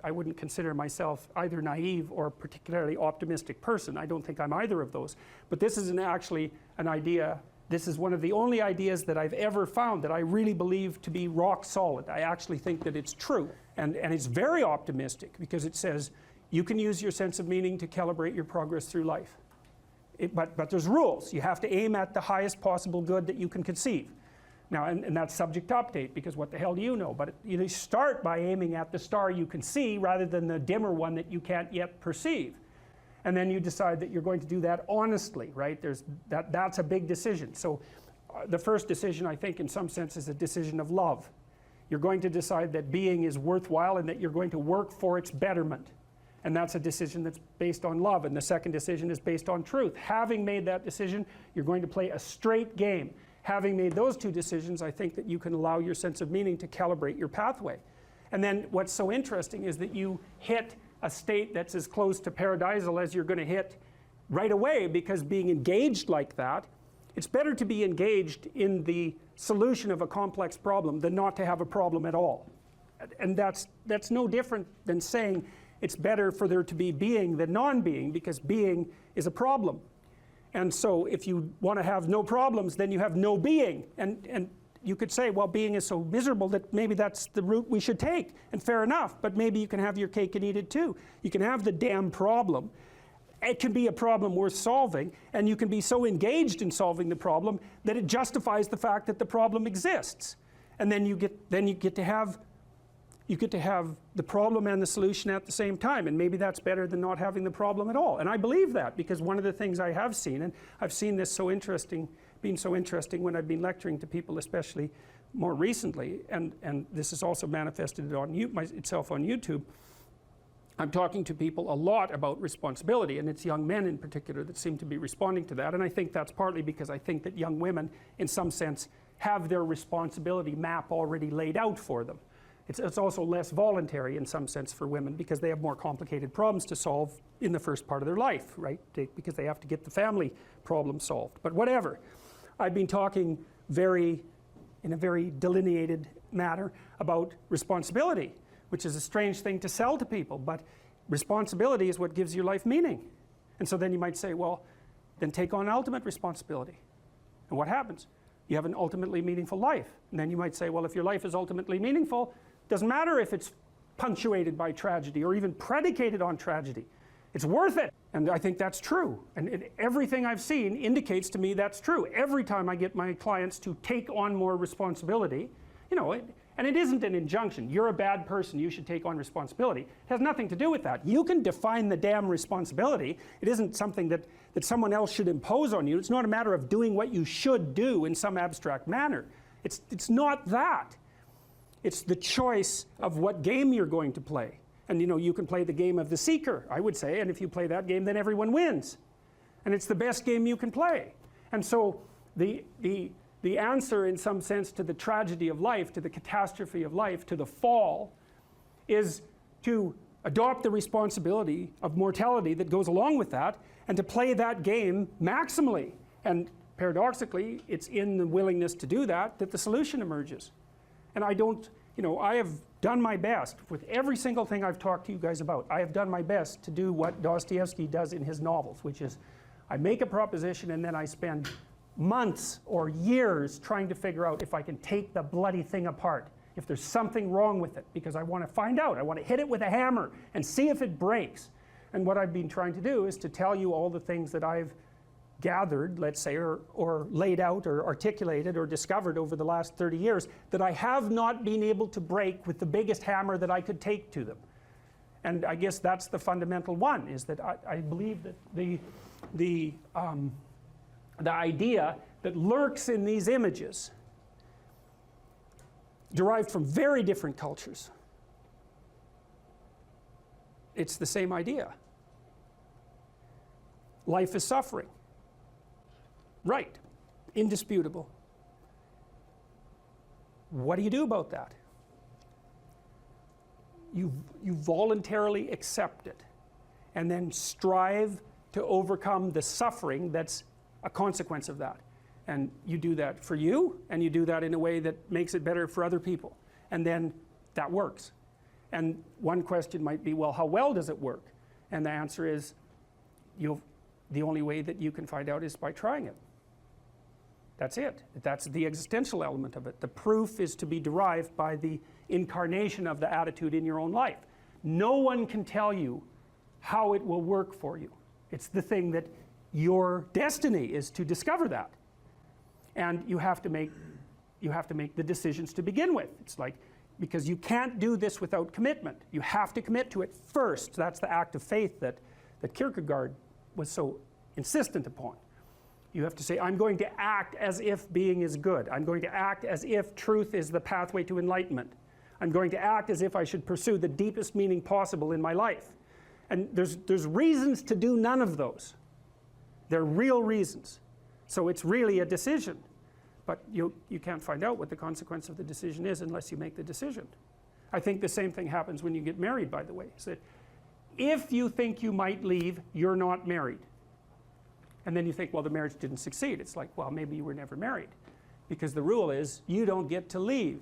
I wouldn't consider myself either naive or particularly optimistic person. I don't think I'm either of those. But this is actually an idea, this is one of the only ideas that I've ever found that I really believe to be rock solid. I actually think that it's true. And it's very optimistic because it says you can use your sense of meaning to calibrate your progress through life. But there's rules. You have to aim at the highest possible good that you can conceive. Now, and that's subject to update, because what the hell do you know? But you start by aiming at the star you can see rather than the dimmer one that you can't yet perceive. And then you decide that you're going to do that honestly, right? That's a big decision. So the first decision, I think, in some sense, is a decision of love. You're going to decide that being is worthwhile and that you're going to work for its betterment. And that's a decision that's based on love. And the second decision is based on truth. Having made that decision, you're going to play a straight game. Having made those two decisions, I think that you can allow your sense of meaning to calibrate your pathway. And then what's so interesting is that you hit a state that's as close to paradisal as you're going to hit right away, because being engaged like that, it's better to be engaged in the solution of a complex problem than not to have a problem at all. And that's no different than saying it's better for there to be being than non-being, because being is a problem. And so if you want to have no problems, then you have no being. And you could say, well, being is so miserable that maybe that's the route we should take. And fair enough, but maybe you can have your cake and eat it too. You can have the damn problem. It can be a problem worth solving, and you can be so engaged in solving the problem that it justifies the fact that the problem exists. And then you get to have the problem and the solution at the same time, and maybe that's better than not having the problem at all. And I believe that, because one of the things I have seen, and I've seen this being so interesting when I've been lecturing to people, especially more recently, and this has also manifested itself on YouTube. I'm talking to people a lot about responsibility, and it's young men in particular that seem to be responding to that. And I think that's partly because I think that young women, in some sense, have their responsibility map already laid out for them. It's also less voluntary in some sense for women, because they have more complicated problems to solve in the first part of their life, right? Because they have to get the family problem solved. But whatever. I've been talking in a very delineated manner about responsibility, which is a strange thing to sell to people, but responsibility is what gives your life meaning. And so then you might say, well, then take on ultimate responsibility. And what happens? You have an ultimately meaningful life. And then you might say, well, if your life is ultimately meaningful, doesn't matter if it's punctuated by tragedy or even predicated on tragedy. It's worth it. And I think that's true. And everything I've seen indicates to me that's true. Every time I get my clients to take on more responsibility, and it isn't an injunction. You're a bad person, you should take on responsibility. It has nothing to do with that. You can define the damn responsibility. It isn't something that someone else should impose on you. It's not a matter of doing what you should do in some abstract manner. It's not that. It's the choice of what game you're going to play. And you can play the game of the seeker, I would say, and if you play that game, then everyone wins. And it's the best game you can play. And so the answer, in some sense, to the tragedy of life, to the catastrophe of life, to the fall, is to adopt the responsibility of mortality that goes along with that, and to play that game maximally. And paradoxically, it's in the willingness to do that the solution emerges. And I have done my best with every single thing I've talked to you guys about. I have done my best to do what Dostoevsky does in his novels, which is I make a proposition and then I spend months or years trying to figure out if I can take the bloody thing apart, if there's something wrong with it, because I want to find out. I want to hit it with a hammer and see if it breaks. And what I've been trying to do is to tell you all the things that I've gathered, let's say, or laid out or articulated or discovered over the last 30 years that I have not been able to break with the biggest hammer that I could take to them. And I guess that's the fundamental one, is that I believe that the idea that lurks in these images, derived from very different cultures, it's the same idea. Life is suffering. Right. Indisputable. What do you do about that? You voluntarily accept it and then strive to overcome the suffering that's a consequence of that. And you do that for you, and you do that in a way that makes it better for other people. And then that works. And one question might be, well, how well does it work? And the answer is, the only way that you can find out is by trying it. That's it. That's the existential element of it. The proof is to be derived by the incarnation of the attitude in your own life. No one can tell you how it will work for you. It's the thing that your destiny is to discover that. And you have to make the decisions to begin with. It's like, because you can't do this without commitment. You have to commit to it first. That's the act of faith that Kierkegaard was so insistent upon. You have to say, I'm going to act as if being is good. I'm going to act as if truth is the pathway to enlightenment. I'm going to act as if I should pursue the deepest meaning possible in my life. And there's reasons to do none of those. They're real reasons. So it's really a decision. But you can't find out what the consequence of the decision is unless you make the decision. I think the same thing happens when you get married, by the way. So if you think you might leave, you're not married. And then you think, well, the marriage didn't succeed. It's like, well, maybe you were never married. Because the rule is, you don't get to leave.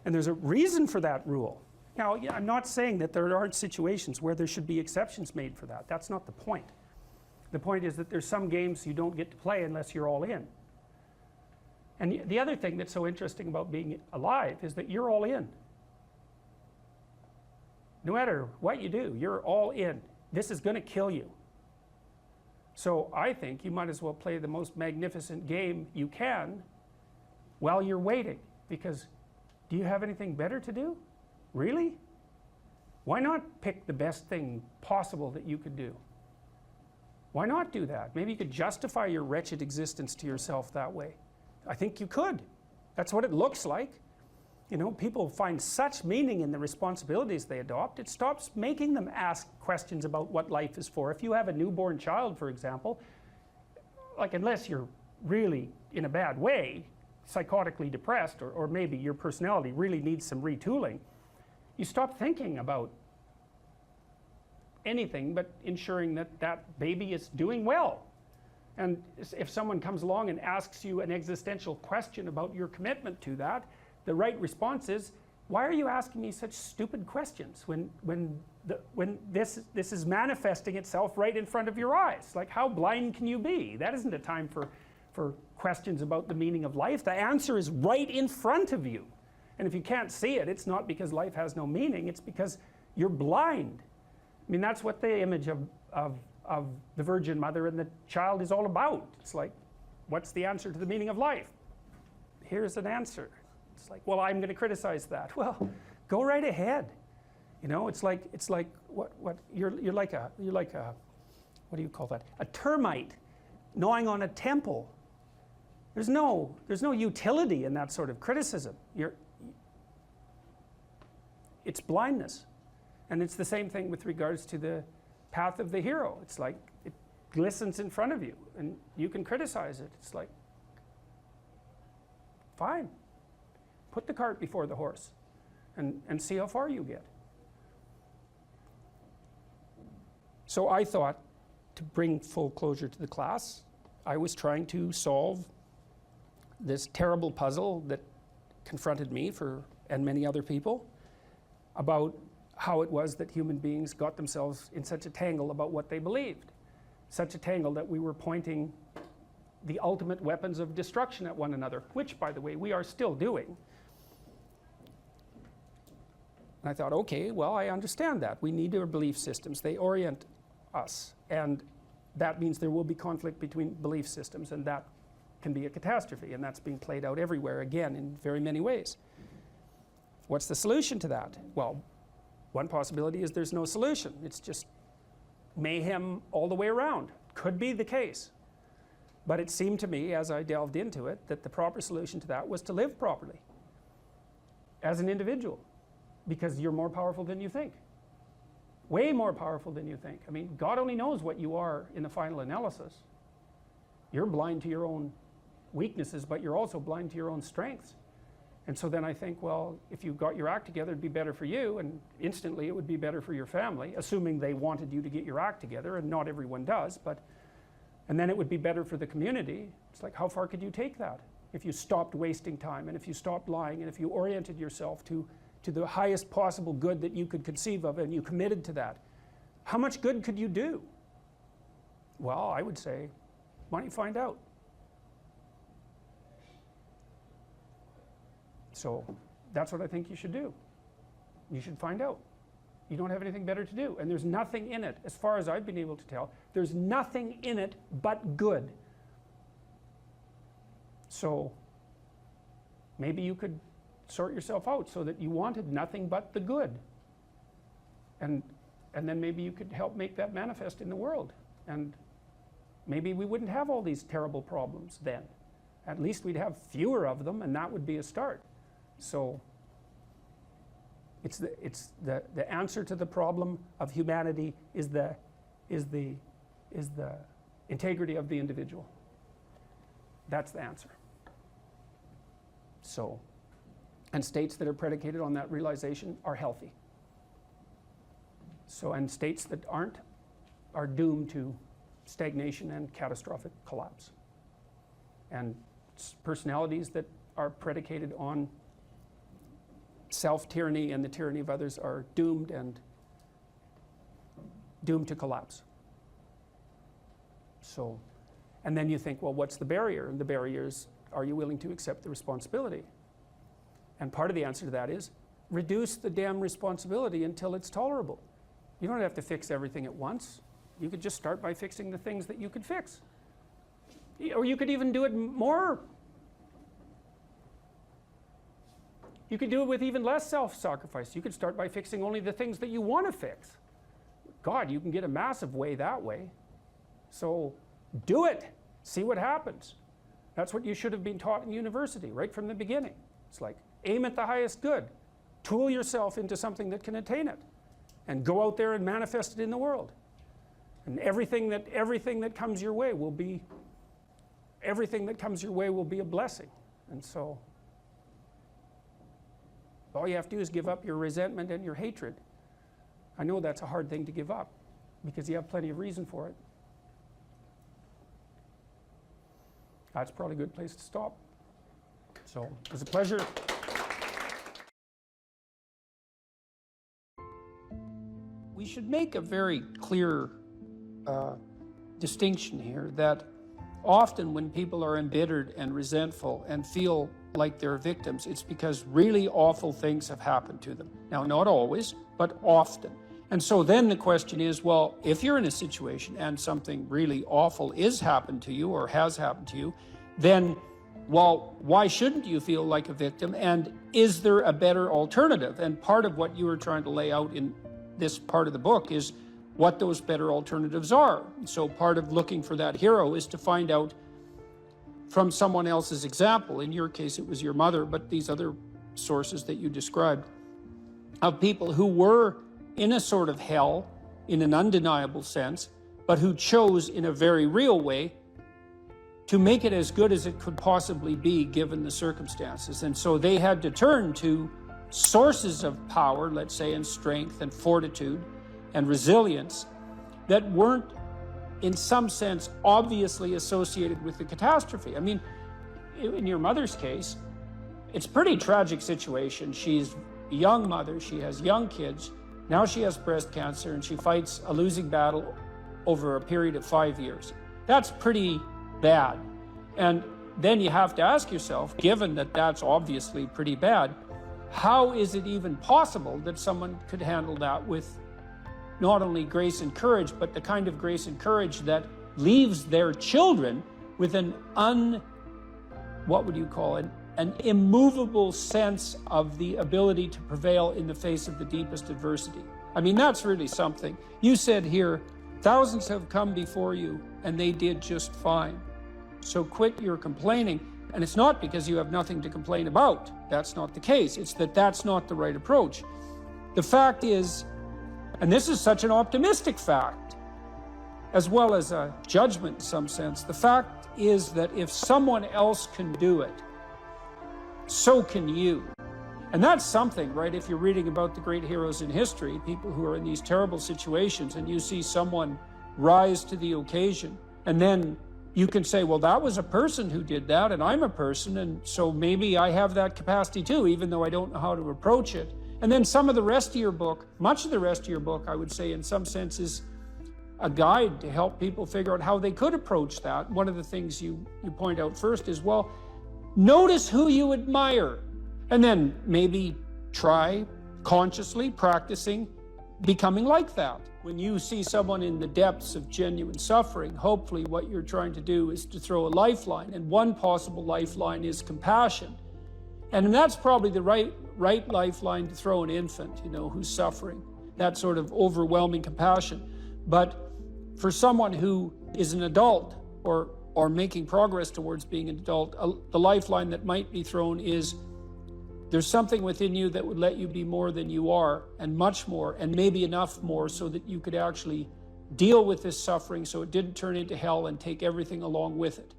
And there's a reason for that rule. Now, I'm not saying that there aren't situations where there should be exceptions made for that. That's not the point. The point is that there's some games you don't get to play unless you're all in. And the other thing that's so interesting about being alive is that you're all in. No matter what you do, you're all in. This is going to kill you. So I think you might as well play the most magnificent game you can while you're waiting. Because do you have anything better to do? Really? Why not pick the best thing possible that you could do? Why not do that? Maybe you could justify your wretched existence to yourself that way. I think you could. That's what it looks like. You know, people find such meaning in the responsibilities they adopt, it stops making them ask questions about what life is for. If you have a newborn child, for example, like unless you're really in a bad way, psychotically depressed, or maybe your personality really needs some retooling, you stop thinking about anything but ensuring that that baby is doing well. And if someone comes along and asks you an existential question about your commitment to that, the right response is, why are you asking me such stupid questions when this is manifesting itself right in front of your eyes? Like, how blind can you be? That isn't a time for questions about the meaning of life. The answer is right in front of you. And if you can't see it, it's not because life has no meaning, it's because you're blind. I mean, that's what the image of the Virgin Mother and the child is all about. It's like, what's the answer to the meaning of life? Here's an answer. It's like, well, I'm going to criticize that. Well, go right ahead. You know, it's like what you're like a what do you call that? A termite gnawing on a temple. There's no utility in that sort of criticism. It's blindness. And it's the same thing with regards to the path of the hero. It's like it glistens in front of you and you can criticize it. It's like, fine. Put the cart before the horse and see how far you get. So I thought, to bring full closure to the class, I was trying to solve this terrible puzzle that confronted me and many other people about how it was that human beings got themselves in such a tangle about what they believed. Such a tangle that we were pointing the ultimate weapons of destruction at one another, which, by the way, we are still doing. And I thought, okay, well, I understand that. We need our belief systems. They orient us. And that means there will be conflict between belief systems, and that can be a catastrophe. And that's being played out everywhere, again, in very many ways. What's the solution to that? Well, one possibility is there's no solution. It's just mayhem all the way around. Could be the case. But it seemed to me, as I delved into it, that the proper solution to that was to live properly as an individual, because you're more powerful than you think. Way more powerful than you think. I mean, God only knows what you are in the final analysis. You're blind to your own weaknesses, but you're also blind to your own strengths. And so then I think, well, if you got your act together, it'd be better for you, and instantly it would be better for your family, assuming they wanted you to get your act together, and not everyone does, and then it would be better for the community. It's like, how far could you take that? If you stopped wasting time, and if you stopped lying, and if you oriented yourself to to the highest possible good that you could conceive of, and you committed to that, how much good could you do? Well, I would say, why don't you find out? So that's what I think you should do. You should find out. You don't have anything better to do. And there's nothing in it, as far as I've been able to tell, there's nothing in it but good. So maybe you could sort yourself out so that you wanted nothing but the good. And then maybe you could help make that manifest in the world. And maybe we wouldn't have all these terrible problems then. At least we'd have fewer of them, and that would be a start. So it's the answer to the problem of humanity is the integrity of the individual. That's the answer. So, and states that are predicated on that realization are healthy. So, and states that aren't are doomed to stagnation and catastrophic collapse. And personalities that are predicated on self-tyranny and the tyranny of others are doomed to collapse. So, and then you think, well, what's the barrier? And the barrier is, are you willing to accept the responsibility? And part of the answer to that is, reduce the damn responsibility until it's tolerable. You don't have to fix everything at once. You could just start by fixing the things that you could fix. Or you could even do it more. You could do it with even less self-sacrifice. You could start by fixing only the things that you want to fix. God, you can get a massive way that way. So do it. See what happens. That's what you should have been taught in university right from the beginning. It's like, aim at the highest good. Tool yourself into something that can attain it. And go out there and manifest it in the world. And everything that comes your way will be a blessing. And so all you have to do is give up your resentment and your hatred. I know that's a hard thing to give up because you have plenty of reason for it. That's probably a good place to stop. So it was a pleasure. We should make a very clear distinction here that often when people are embittered and resentful and feel like they're victims, it's because really awful things have happened to them. Now, not always, but often. And so then the question is, well, if you're in a situation and something really awful is happened to you or has happened to you, then, well, why shouldn't you feel like a victim? And is there a better alternative? And part of what you were trying to lay out in this part of the book is what those better alternatives are. So part of looking for that hero is to find out from someone else's example. In your case, it was your mother, but these other sources that you described of people who were in a sort of hell in an undeniable sense, but who chose in a very real way to make it as good as it could possibly be given the circumstances. And so they had to turn to sources of power, let's say, and strength and fortitude and resilience that weren't in some sense obviously associated with the catastrophe. I mean, in your mother's case, it's a pretty tragic situation. She's a young mother, she has young kids, now she has breast cancer, and she fights a losing battle over a period of 5 years. That's pretty bad. And then you have to ask yourself, given that that's obviously pretty bad, how is it even possible that someone could handle that with not only grace and courage, but the kind of grace and courage that leaves their children with an an immovable sense of the ability to prevail in the face of the deepest adversity. I mean, that's really something. You said here, thousands have come before you and they did just fine. So quit your complaining. And it's not because you have nothing to complain about. That's not the case. It's that that's not the right approach. The fact is, and this is such an optimistic fact, as well as a judgment in some sense, the fact is that if someone else can do it, so can you. And that's something, right? If you're reading about the great heroes in history, people who are in these terrible situations, and you see someone rise to the occasion, and then you can say, well, that was a person who did that, and I'm a person, and so maybe I have that capacity too, even though I don't know how to approach it. And then some of the rest of your book, much of the rest of your book, I would say in some sense is a guide to help people figure out how they could approach that. One of the things you point out first is, well, notice who you admire, and then maybe try consciously practicing becoming like that. When you see someone in the depths of genuine suffering, hopefully what you're trying to do is to throw a lifeline, and one possible lifeline is compassion. And that's probably the right lifeline to throw an infant, you know, who's suffering, that sort of overwhelming compassion. But for someone who is an adult or making progress towards being an adult, the lifeline that might be thrown is, there's something within you that would let you be more than you are, and much more, and maybe enough more so that you could actually deal with this suffering so it didn't turn into hell and take everything along with it.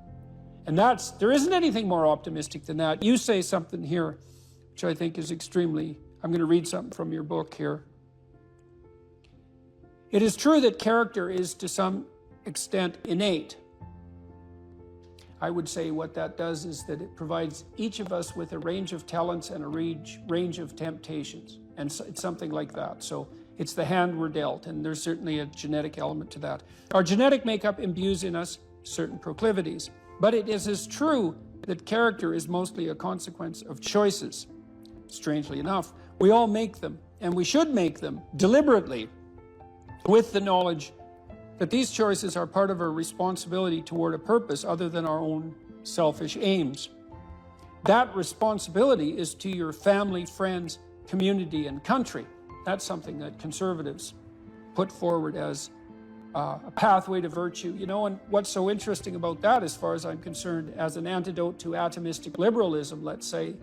And there isn't anything more optimistic than that. You say something here, which I think is extremely, I'm going to read something from your book here. It is true that character is to some extent innate. I would say what that does is that it provides each of us with a range of talents and a range of temptations. And so it's something like that. So it's the hand we're dealt, and there's certainly a genetic element to that. Our genetic makeup imbues in us certain proclivities, but it is as true that character is mostly a consequence of choices. Strangely enough, we all make them, and we should make them deliberately, with the knowledge that these choices are part of our responsibility toward a purpose other than our own selfish aims. That responsibility is to your family, friends, community, and country. That's something that conservatives put forward as a pathway to virtue. You know, and what's so interesting about that, as far as I'm concerned, as an antidote to atomistic liberalism, let's say,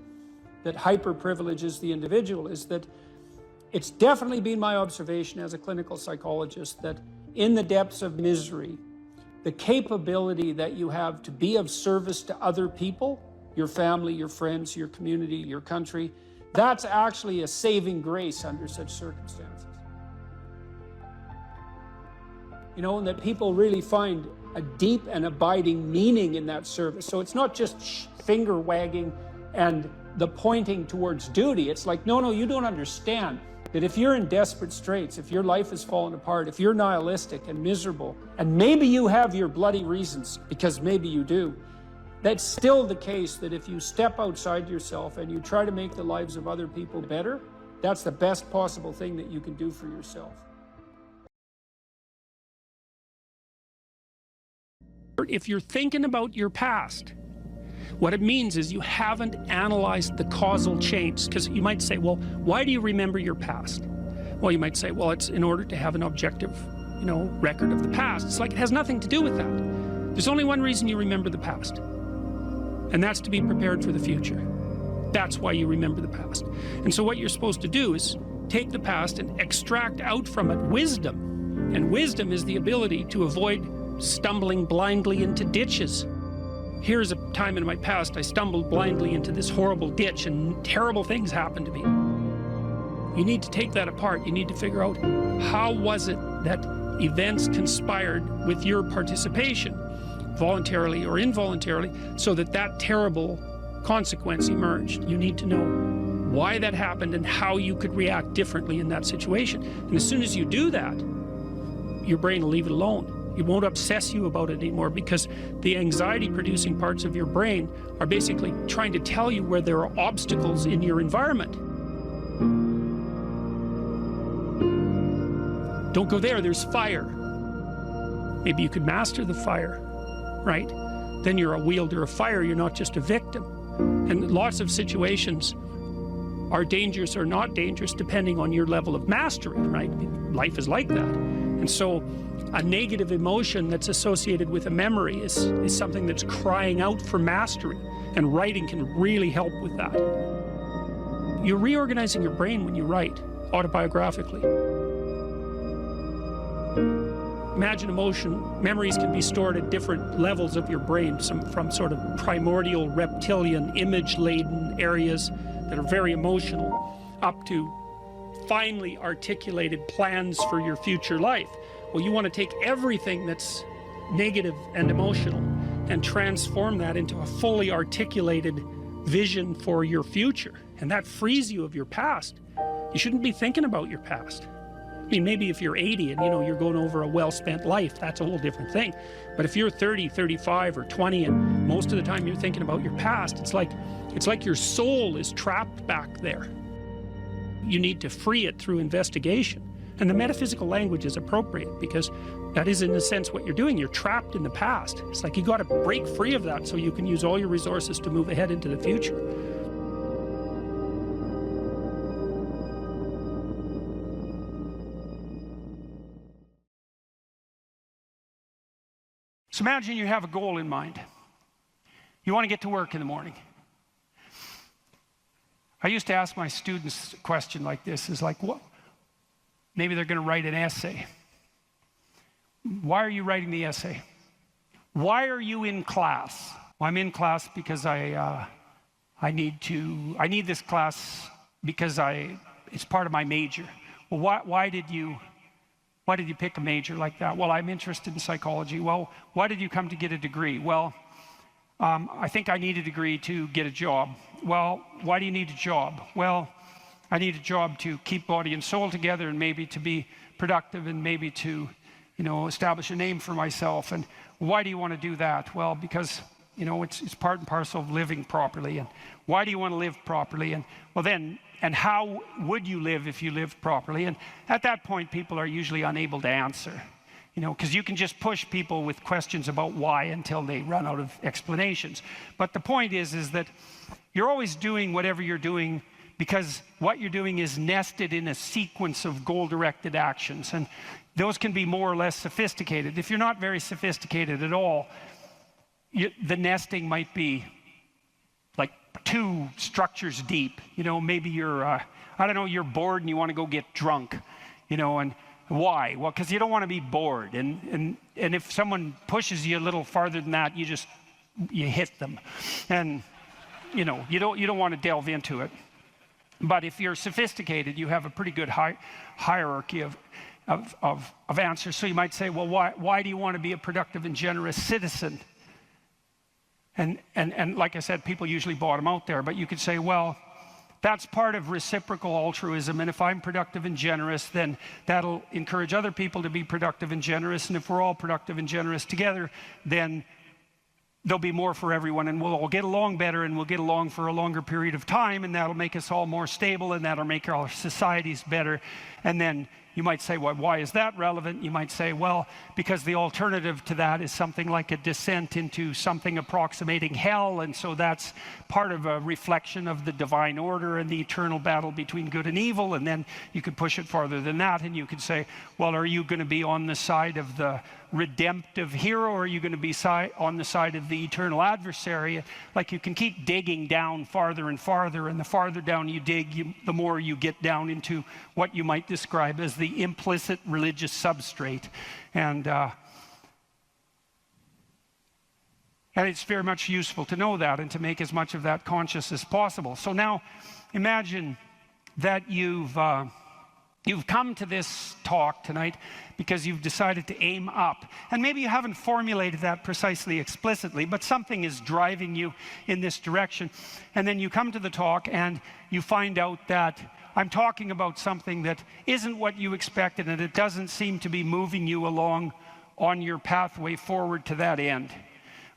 that hyper-privileges the individual, is that it's definitely been my observation as a clinical psychologist that in the depths of misery, the capability that you have to be of service to other people, your family, your friends, your community, your country, that's actually a saving grace under such circumstances. You know, and that people really find a deep and abiding meaning in that service. So it's not just finger wagging and the pointing towards duty. It's like, no, you don't understand that if you're in desperate straits, if your life has fallen apart, if you're nihilistic and miserable, and maybe you have your bloody reasons, because maybe you do, that's still the case that if you step outside yourself and you try to make the lives of other people better, that's the best possible thing that you can do for yourself. If you're thinking about your past, what it means is you haven't analyzed the causal chains. Because you might say, well, why do you remember your past? Well, you might say, well, it's in order to have an objective, you know, record of the past. It's like it has nothing to do with that. There's only one reason you remember the past, and that's to be prepared for the future. That's why you remember the past. And so what you're supposed to do is take the past and extract out from it wisdom. And wisdom is the ability to avoid stumbling blindly into ditches. Here's a time in my past I stumbled blindly into this horrible ditch and terrible things happened to me. You need to take that apart. You need to figure out, how was it that events conspired with your participation, voluntarily or involuntarily, so that that terrible consequence emerged. You need to know why that happened and how you could react differently in that situation. And as soon as you do that, your brain will leave it alone. It won't obsess you about it anymore, because the anxiety-producing parts of your brain are basically trying to tell you where there are obstacles in your environment. Don't go there, there's fire. Maybe you could master the fire, right? Then you're a wielder of fire, you're not just a victim. And lots of situations are dangerous or not dangerous depending on your level of mastery, right? Life is like that. And so a negative emotion that's associated with a memory is something that's crying out for mastery, and writing can really help with that. You're reorganizing your brain when you write autobiographically. Imagine memories can be stored at different levels of your brain, from sort of primordial reptilian image-laden areas that are very emotional, up to finely articulated plans for your future life. Well, you want to take everything that's negative and emotional and transform that into a fully articulated vision for your future. And that frees you of your past. You shouldn't be thinking about your past. I mean, maybe if you're 80 and, you know, you're going over a well-spent life, that's a whole different thing. But if you're 30, 35, or 20, and most of the time you're thinking about your past, it's like your soul is trapped back there. You need to free it through investigation. And the metaphysical language is appropriate, because that is, in a sense, what you're doing. You're trapped in the past. It's like you got to break free of that so you can use all your resources to move ahead into the future. So imagine you have a goal in mind. You want to get to work in the morning. I used to ask my students a question like this, is like, what? Maybe they're going to write an essay. Why are you writing the essay? Why are you in class? Well, I'm in class because I need this class because it's part of my major. Well, why did you pick a major like that? Well, I'm interested in psychology. Well, why did you come to get a degree? Well, I think I need a degree to get a job. Well, why do you need a job? Well, I need a job to keep body and soul together, and maybe to be productive, and maybe to, you know, establish a name for myself. And why do you want to do that? Well, because, you know, it's part and parcel of living properly. And why do you want to live properly? And well, then, and how would you live if you lived properly? And at that point, people are usually unable to answer, you know, because you can just push people with questions about why until they run out of explanations. But the point is that you're always doing whatever you're doing because what you're doing is nested in a sequence of goal-directed actions. And those can be more or less sophisticated. If you're not very sophisticated at all, the nesting might be like 2 structures deep. You know, maybe you're, I don't know, you're bored and you want to go get drunk, you know, and why? Well, because you don't want to be bored. And if someone pushes you a little farther than that, you hit them. And, you know, you don't want to delve into it. But if you're sophisticated, you have a pretty good hierarchy of answers. So you might say, well, why do you want to be a productive and generous citizen? And like I said, people usually bottom out there. But you could say, well, that's part of reciprocal altruism. And if I'm productive and generous, then that'll encourage other people to be productive and generous. And if we're all productive and generous together, then there'll be more for everyone, and we'll all get along better, and we'll get along for a longer period of time, and that'll make us all more stable, and that'll make our societies better. And then you might say, well, why is that relevant? You might say, well, because the alternative to that is something like a descent into something approximating hell, and so that's part of a reflection of the divine order and the eternal battle between good and evil. And then you could push it farther than that, and you could say, well, are you going to be on the side of the redemptive hero, or are you going to be on the side of the eternal adversary? Like, you can keep digging down farther and farther, and the farther down you dig, the more you get down into what you might describe as the implicit religious substrate. And it's very much useful to know that and to make as much of that conscious as possible. So now imagine that you've come to this talk tonight because you've decided to aim up. And maybe you haven't formulated that precisely explicitly, but something is driving you in this direction. And then you come to the talk and you find out that I'm talking about something that isn't what you expected, and it doesn't seem to be moving you along on your pathway forward to that end.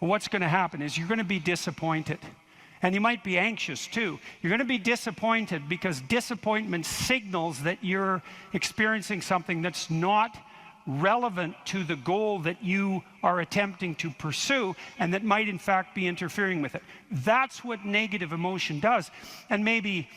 And what's going to happen is you're going to be disappointed. And you might be anxious too. You're going to be disappointed because disappointment signals that you're experiencing something that's not relevant to the goal that you are attempting to pursue, and that might in fact be interfering with it. That's what negative emotion does. And maybe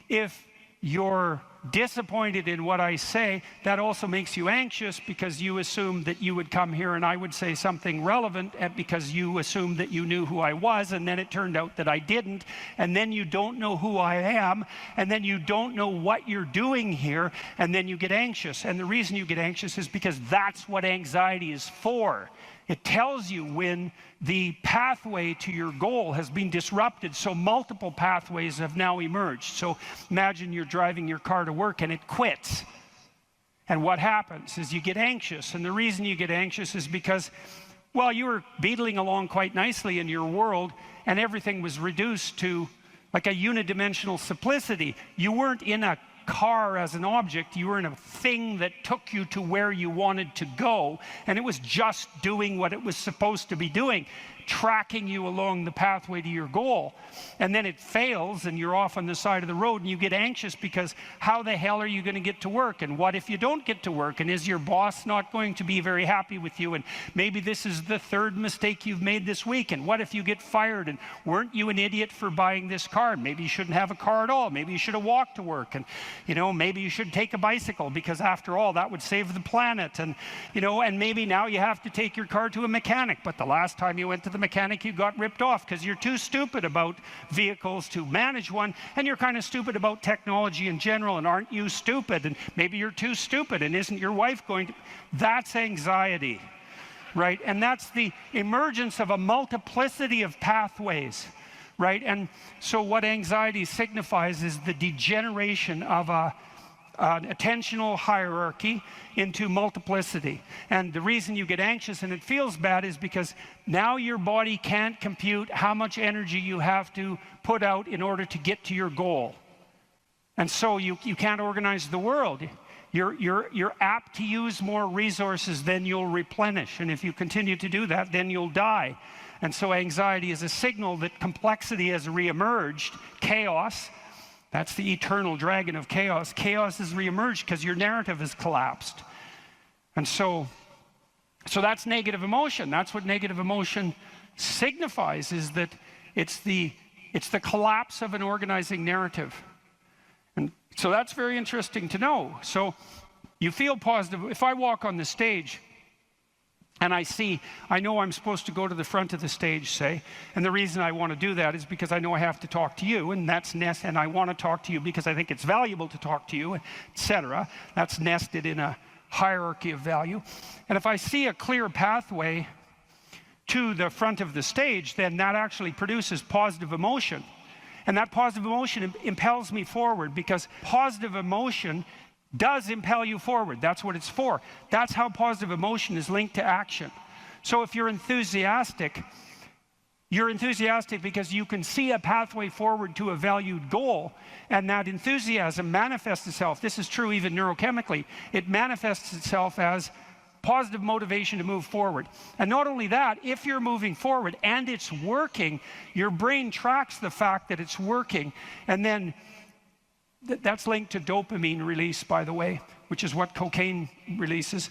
if you're disappointed in what I say, that also makes you anxious because you assumed that you would come here and I would say something relevant, because you assumed that you knew who I was, and then it turned out that I didn't, and then you don't know who I am, and then you don't know what you're doing here, and then you get anxious. And the reason you get anxious is because that's what anxiety is for. It tells you when the pathway to your goal has been disrupted. So multiple pathways have now emerged. So imagine you're driving your car to work and it quits. And what happens is you get anxious. And the reason you get anxious is because, well, you were beetling along quite nicely in your world, and everything was reduced to like a unidimensional simplicity. You weren't in a car as an object. You were in a thing that took you to where you wanted to go, and it was just doing what it was supposed to be doing, tracking you along the pathway to your goal. And then it fails and you're off on the side of the road and you get anxious because how the hell are you going to get to work? And what if you don't get to work? And is your boss not going to be very happy with you? And maybe this is the third mistake you've made this week. And what if you get fired? And weren't you an idiot for buying this car? Maybe you shouldn't have a car at all. Maybe you should have walked to work. And, you know, maybe you should take a bicycle because after all, that would save the planet. And, you know, and maybe now you have to take your car to a mechanic. But the last time you went to the mechanic, you got ripped off because you're too stupid about vehicles to manage one, and you're kind of stupid about technology in general. And aren't you stupid? And maybe you're too stupid, and isn't your wife going to? That's anxiety, right? And that's the emergence of a multiplicity of pathways, right? And so what anxiety signifies is the degeneration of an attentional hierarchy into multiplicity. And the reason you get anxious and it feels bad is because now your body can't compute how much energy you have to put out in order to get to your goal. And so you can't organize the world. You're apt to use more resources than you'll replenish. And if you continue to do that, then you'll die. And so anxiety is a signal that complexity has reemerged, chaos. That's the eternal dragon of chaos. Chaos has reemerged because your narrative has collapsed. And so that's negative emotion. That's what negative emotion signifies, is that it's the collapse of an organizing narrative. And so that's very interesting to know. So you feel positive. If I walk on the stage and I know I'm supposed to go to the front of the stage, say, and the reason I want to do that is because I know I have to talk to you, and that's and I want to talk to you because I think it's valuable to talk to you, etc. That's nested in a hierarchy of value. And if I see a clear pathway to the front of the stage, then that actually produces positive emotion. And that positive emotion impels me forward, because positive emotion does impel you forward. That's what it's for. That's how positive emotion is linked to action. So if you're enthusiastic because you can see a pathway forward to a valued goal, and that enthusiasm manifests itself. This is true even neurochemically. It manifests itself as positive motivation to move forward. And not only that, if you're moving forward and it's working, your brain tracks the fact that it's working, and then that's linked to dopamine release, by the way, which is what cocaine releases.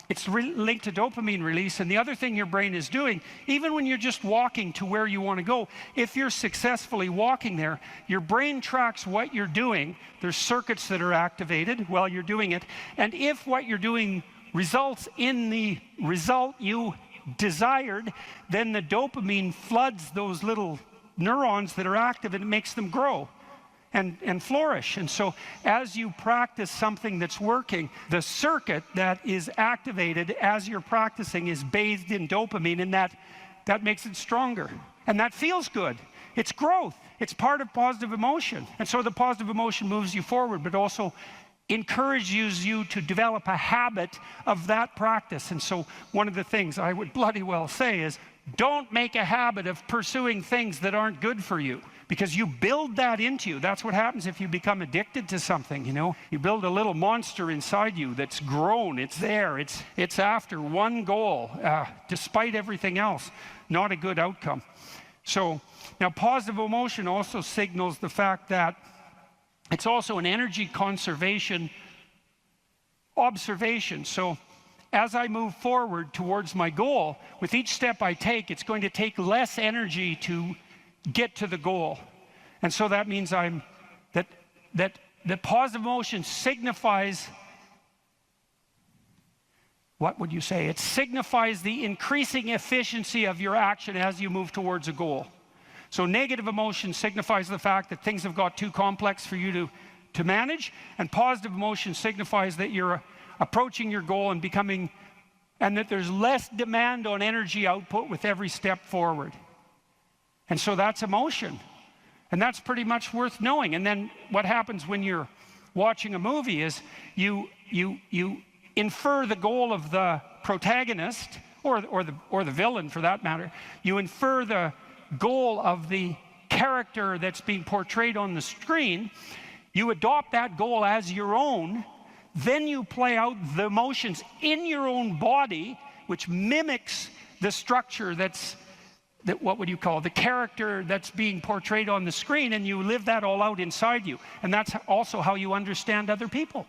It's linked to dopamine release. And the other thing your brain is doing, even when you're just walking to where you want to go, if you're successfully walking there, your brain tracks what you're doing. There's circuits that are activated while you're doing it. And if what you're doing results in the result you desired, then the dopamine floods those little neurons that are active, and it makes them grow and flourish. And so as you practice something that's working, the circuit that is activated as you're practicing is bathed in dopamine, and that makes it stronger. And that feels good. It's growth. It's part of positive emotion. And so the positive emotion moves you forward, but also encourages you to develop a habit of that practice. And so one of the things I would bloody well say is, don't make a habit of pursuing things that aren't good for you, because you build that into you. That's what happens if you become addicted to something, you know. You build a little monster inside you that's grown. It's there. It's after one goal, despite everything else. Not a good outcome. So now positive emotion also signals the fact that it's also an energy conservation observation. So as I move forward towards my goal, with each step I take, it's going to take less energy to get to the goal. And so that means that positive emotion signifies, what would you say? It signifies the increasing efficiency of your action as you move towards a goal. So negative emotion signifies the fact that things have got too complex for you to manage, and positive emotion signifies that you're approaching your goal and that there's less demand on energy output with every step forward. And so that's emotion. And that's pretty much worth knowing. And then what happens when you're watching a movie is you infer the goal of the protagonist, or the villain for that matter. You infer the goal of the character that's being portrayed on the screen, You adopt that goal as your own, then you play out the emotions in your own body, which mimics the structure what would you call, the character that's being portrayed on the screen, and you live that all out inside you. And that's also how you understand other people.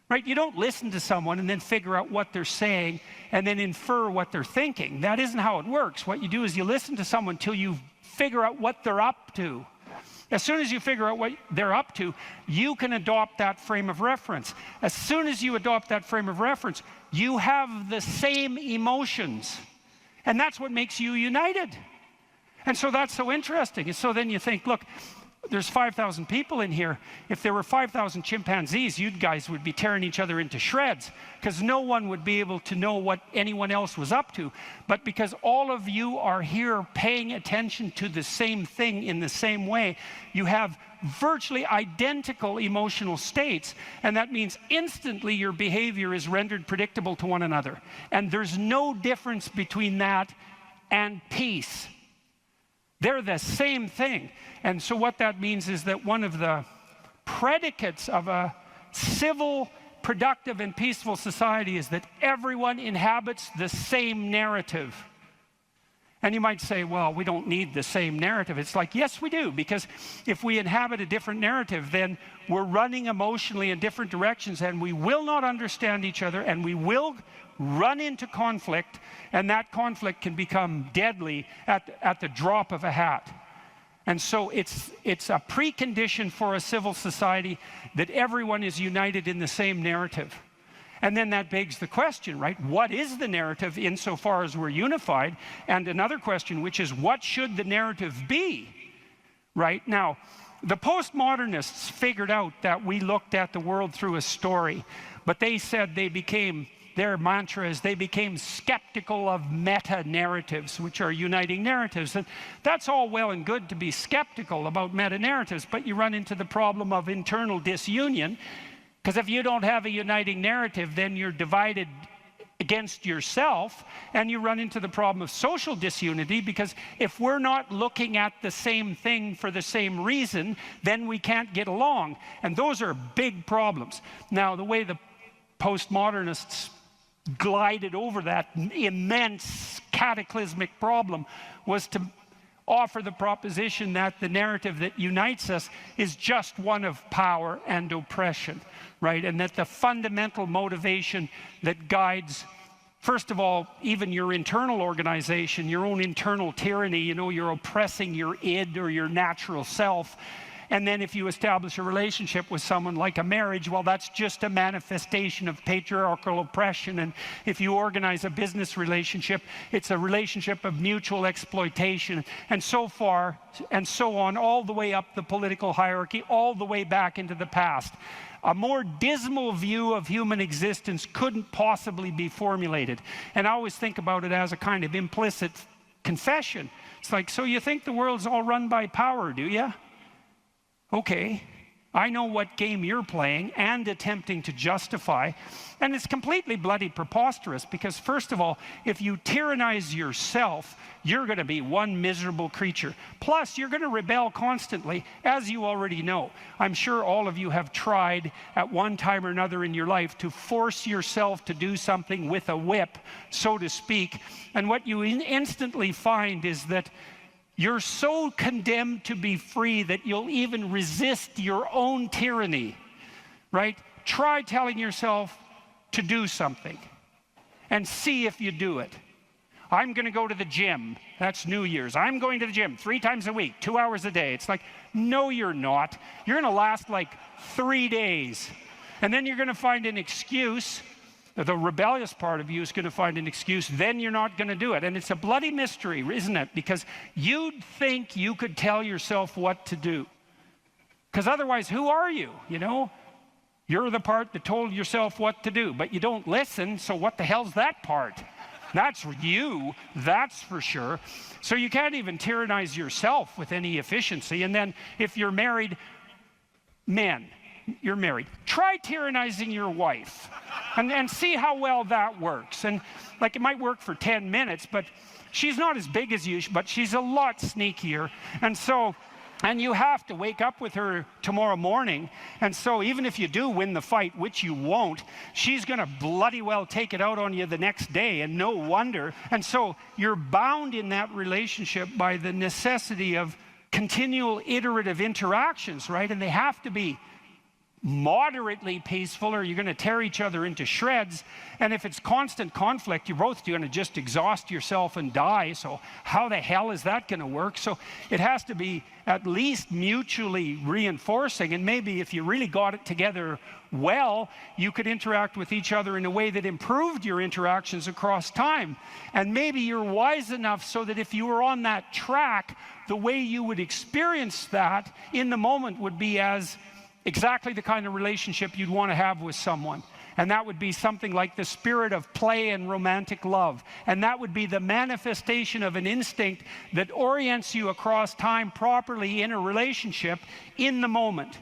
Right? You don't listen to someone and then figure out what they're saying and then infer what they're thinking. That isn't how it works. What you do is you listen to someone till you figure out what they're up to. As soon as you figure out what they're up to, you can adopt that frame of reference. As soon as you adopt that frame of reference, you have the same emotions. And that's what makes you united. And so that's so interesting. And so then you think, look, there's 5,000 people in here. If there were 5,000 chimpanzees, you guys would be tearing each other into shreds, because no one would be able to know what anyone else was up to. But because all of you are here paying attention to the same thing in the same way, you have virtually identical emotional states, and that means instantly your behavior is rendered predictable to one another. And there's no difference between that and peace. They're the same thing. And so what that means is that one of the predicates of a civil, productive, and peaceful society is that everyone inhabits the same narrative. And you might say, well, we don't need the same narrative. It's like, yes, we do, because if we inhabit a different narrative, then we're running emotionally in different directions, and we will not understand each other, and we will run into conflict, and that conflict can become deadly at the drop of a hat. And so it's a precondition for a civil society that everyone is united in the same narrative. And then that begs the question, right? What is the narrative insofar as we're unified? And another question, which is, what should the narrative be? Right? Now, the postmodernists figured out that we looked at the world through a story, but they said their mantra is they became skeptical of meta-narratives, which are uniting narratives. And that's all well and good to be skeptical about meta-narratives, but you run into the problem of internal disunion, because if you don't have a uniting narrative, then you're divided against yourself, and you run into the problem of social disunity, because if we're not looking at the same thing for the same reason, then we can't get along. And those are big problems. Now, the way the postmodernists glided over that immense cataclysmic problem was to offer the proposition that the narrative that unites us is just one of power and oppression, right? And that the fundamental motivation that guides, first of all, even your internal organization, your own internal tyranny, you're oppressing your id or your natural self. And then if you establish a relationship with someone like a marriage, well, that's just a manifestation of patriarchal oppression. And if you organize a business relationship, it's a relationship of mutual exploitation, and so far and so on, all the way up the political hierarchy, all the way back into the past. A more dismal view of human existence couldn't possibly be formulated. And I always think about it as a kind of implicit confession. It's like, so you think the world's all run by power, do you? Okay, I know what game you're playing and attempting to justify, and it's completely bloody preposterous, because first of all, if you tyrannize yourself, you're going to be one miserable creature. Plus, you're going to rebel constantly, as you already know. I'm sure all of you have tried at one time or another in your life to force yourself to do something with a whip, so to speak, and what you instantly find is that you're so condemned to be free that you'll even resist your own tyranny, right? Try telling yourself to do something and see if you do it. I'm going to go to the gym. That's New Year's. I'm going to the gym 3 times a week, 2 hours a day. It's like, no, you're not. You're going to last like 3 days. And then you're going to find an excuse. The rebellious part of you is going to find an excuse, then you're not going to do it. And it's a bloody mystery, isn't it? Because you'd think you could tell yourself what to do. Because otherwise, who are you? You're the part that told yourself what to do, but you don't listen, so what the hell's that part? That's you, that's for sure. So you can't even tyrannize yourself with any efficiency. And then if you're married, men, you're married, try tyrannizing your wife and see how well that works. And like, it might work for 10 minutes, but she's not as big as you, but she's a lot sneakier. And so And you have to wake up with her tomorrow morning. And so even if you do win the fight, which you won't, she's going to bloody well take it out on you the next day, and no wonder. And so you're bound in that relationship by the necessity of continual iterative interactions, right? And they have to be moderately peaceful, or you're going to tear each other into shreds. And if it's constant conflict, you're both going to just exhaust yourself and die. So how the hell is that going to work? So it has to be at least mutually reinforcing. And maybe if you really got it together well, you could interact with each other in a way that improved your interactions across time. And maybe you're wise enough so that if you were on that track, the way you would experience that in the moment would be as exactly the kind of relationship you'd want to have with someone. And that would be something like the spirit of play and romantic love. And that would be the manifestation of an instinct that orients you across time properly in a relationship in the moment.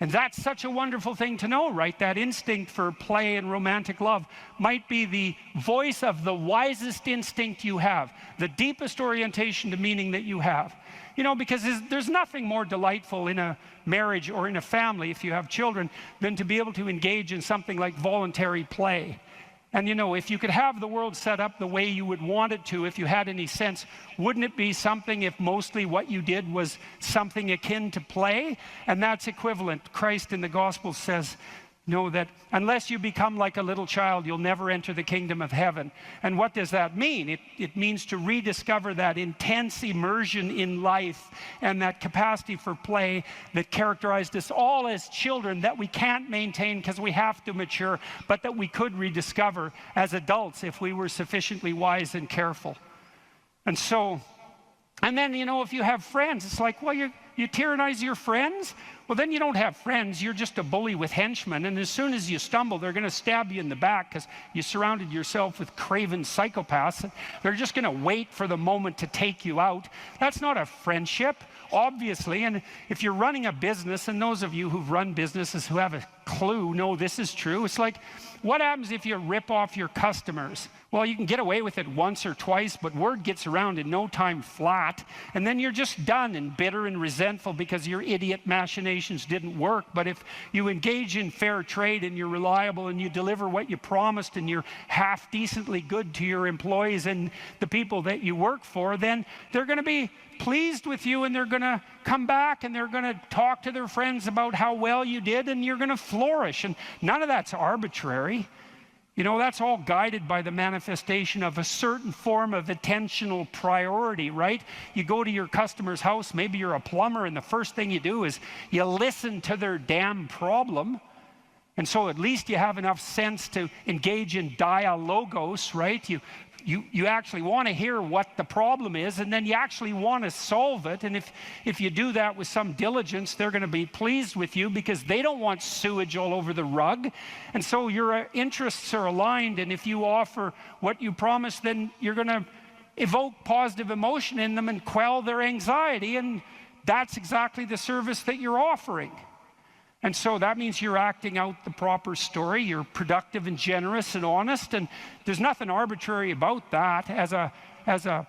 And that's such a wonderful thing to know, right? That instinct for play and romantic love might be the voice of the wisest instinct you have, the deepest orientation to meaning that you have. You know, because there's nothing more delightful in a marriage or in a family, if you have children, than to be able to engage in something like voluntary play. And you know, if you could have the world set up the way you would want it to, if you had any sense, wouldn't it be something if mostly what you did was something akin to play? And that's equivalent. Christ in the Gospel says, know that unless you become like a little child, you'll never enter the kingdom of heaven. And what does that mean? It means to rediscover that intense immersion in life and that capacity for play that characterized us all as children that we can't maintain because we have to mature, but that we could rediscover as adults if we were sufficiently wise and careful. And so, and then, you know, if you have friends, it's like, well, you tyrannize your friends? Well, then you don't have friends. You're just a bully with henchmen. And as soon as you stumble, they're going to stab you in the back because you surrounded yourself with craven psychopaths. And they're just going to wait for the moment to take you out. That's not a friendship, obviously. And if you're running a business, and those of you who've run businesses who have a clue know this is true, it's like, what happens if you rip off your customers? Well, you can get away with it once or twice, but word gets around in no time flat, and then you're just done and bitter and resentful because your idiot machinations didn't work. But if you engage in fair trade and you're reliable and you deliver what you promised and you're half decently good to your employees and the people that you work for, then they're going to be pleased with you, and they're going to come back and they're going to talk to their friends about how well you did, and you're going to flourish. And none of that's arbitrary. You know, that's all guided by the manifestation of a certain form of attentional priority, right? You go to your customer's house, maybe you're a plumber, and the first thing you do is you listen to their damn problem. And so at least you have enough sense to engage in dialogos, right? You actually want to hear what the problem is, and then you actually want to solve it. And if you do that with some diligence, they're going to be pleased with you because they don't want sewage all over the rug. And so your interests are aligned, and if you offer what you promise, then you're going to evoke positive emotion in them and quell their anxiety, and that's exactly the service that you're offering. And so that means you're acting out the proper story. You're productive and generous and honest, and there's nothing arbitrary about that as a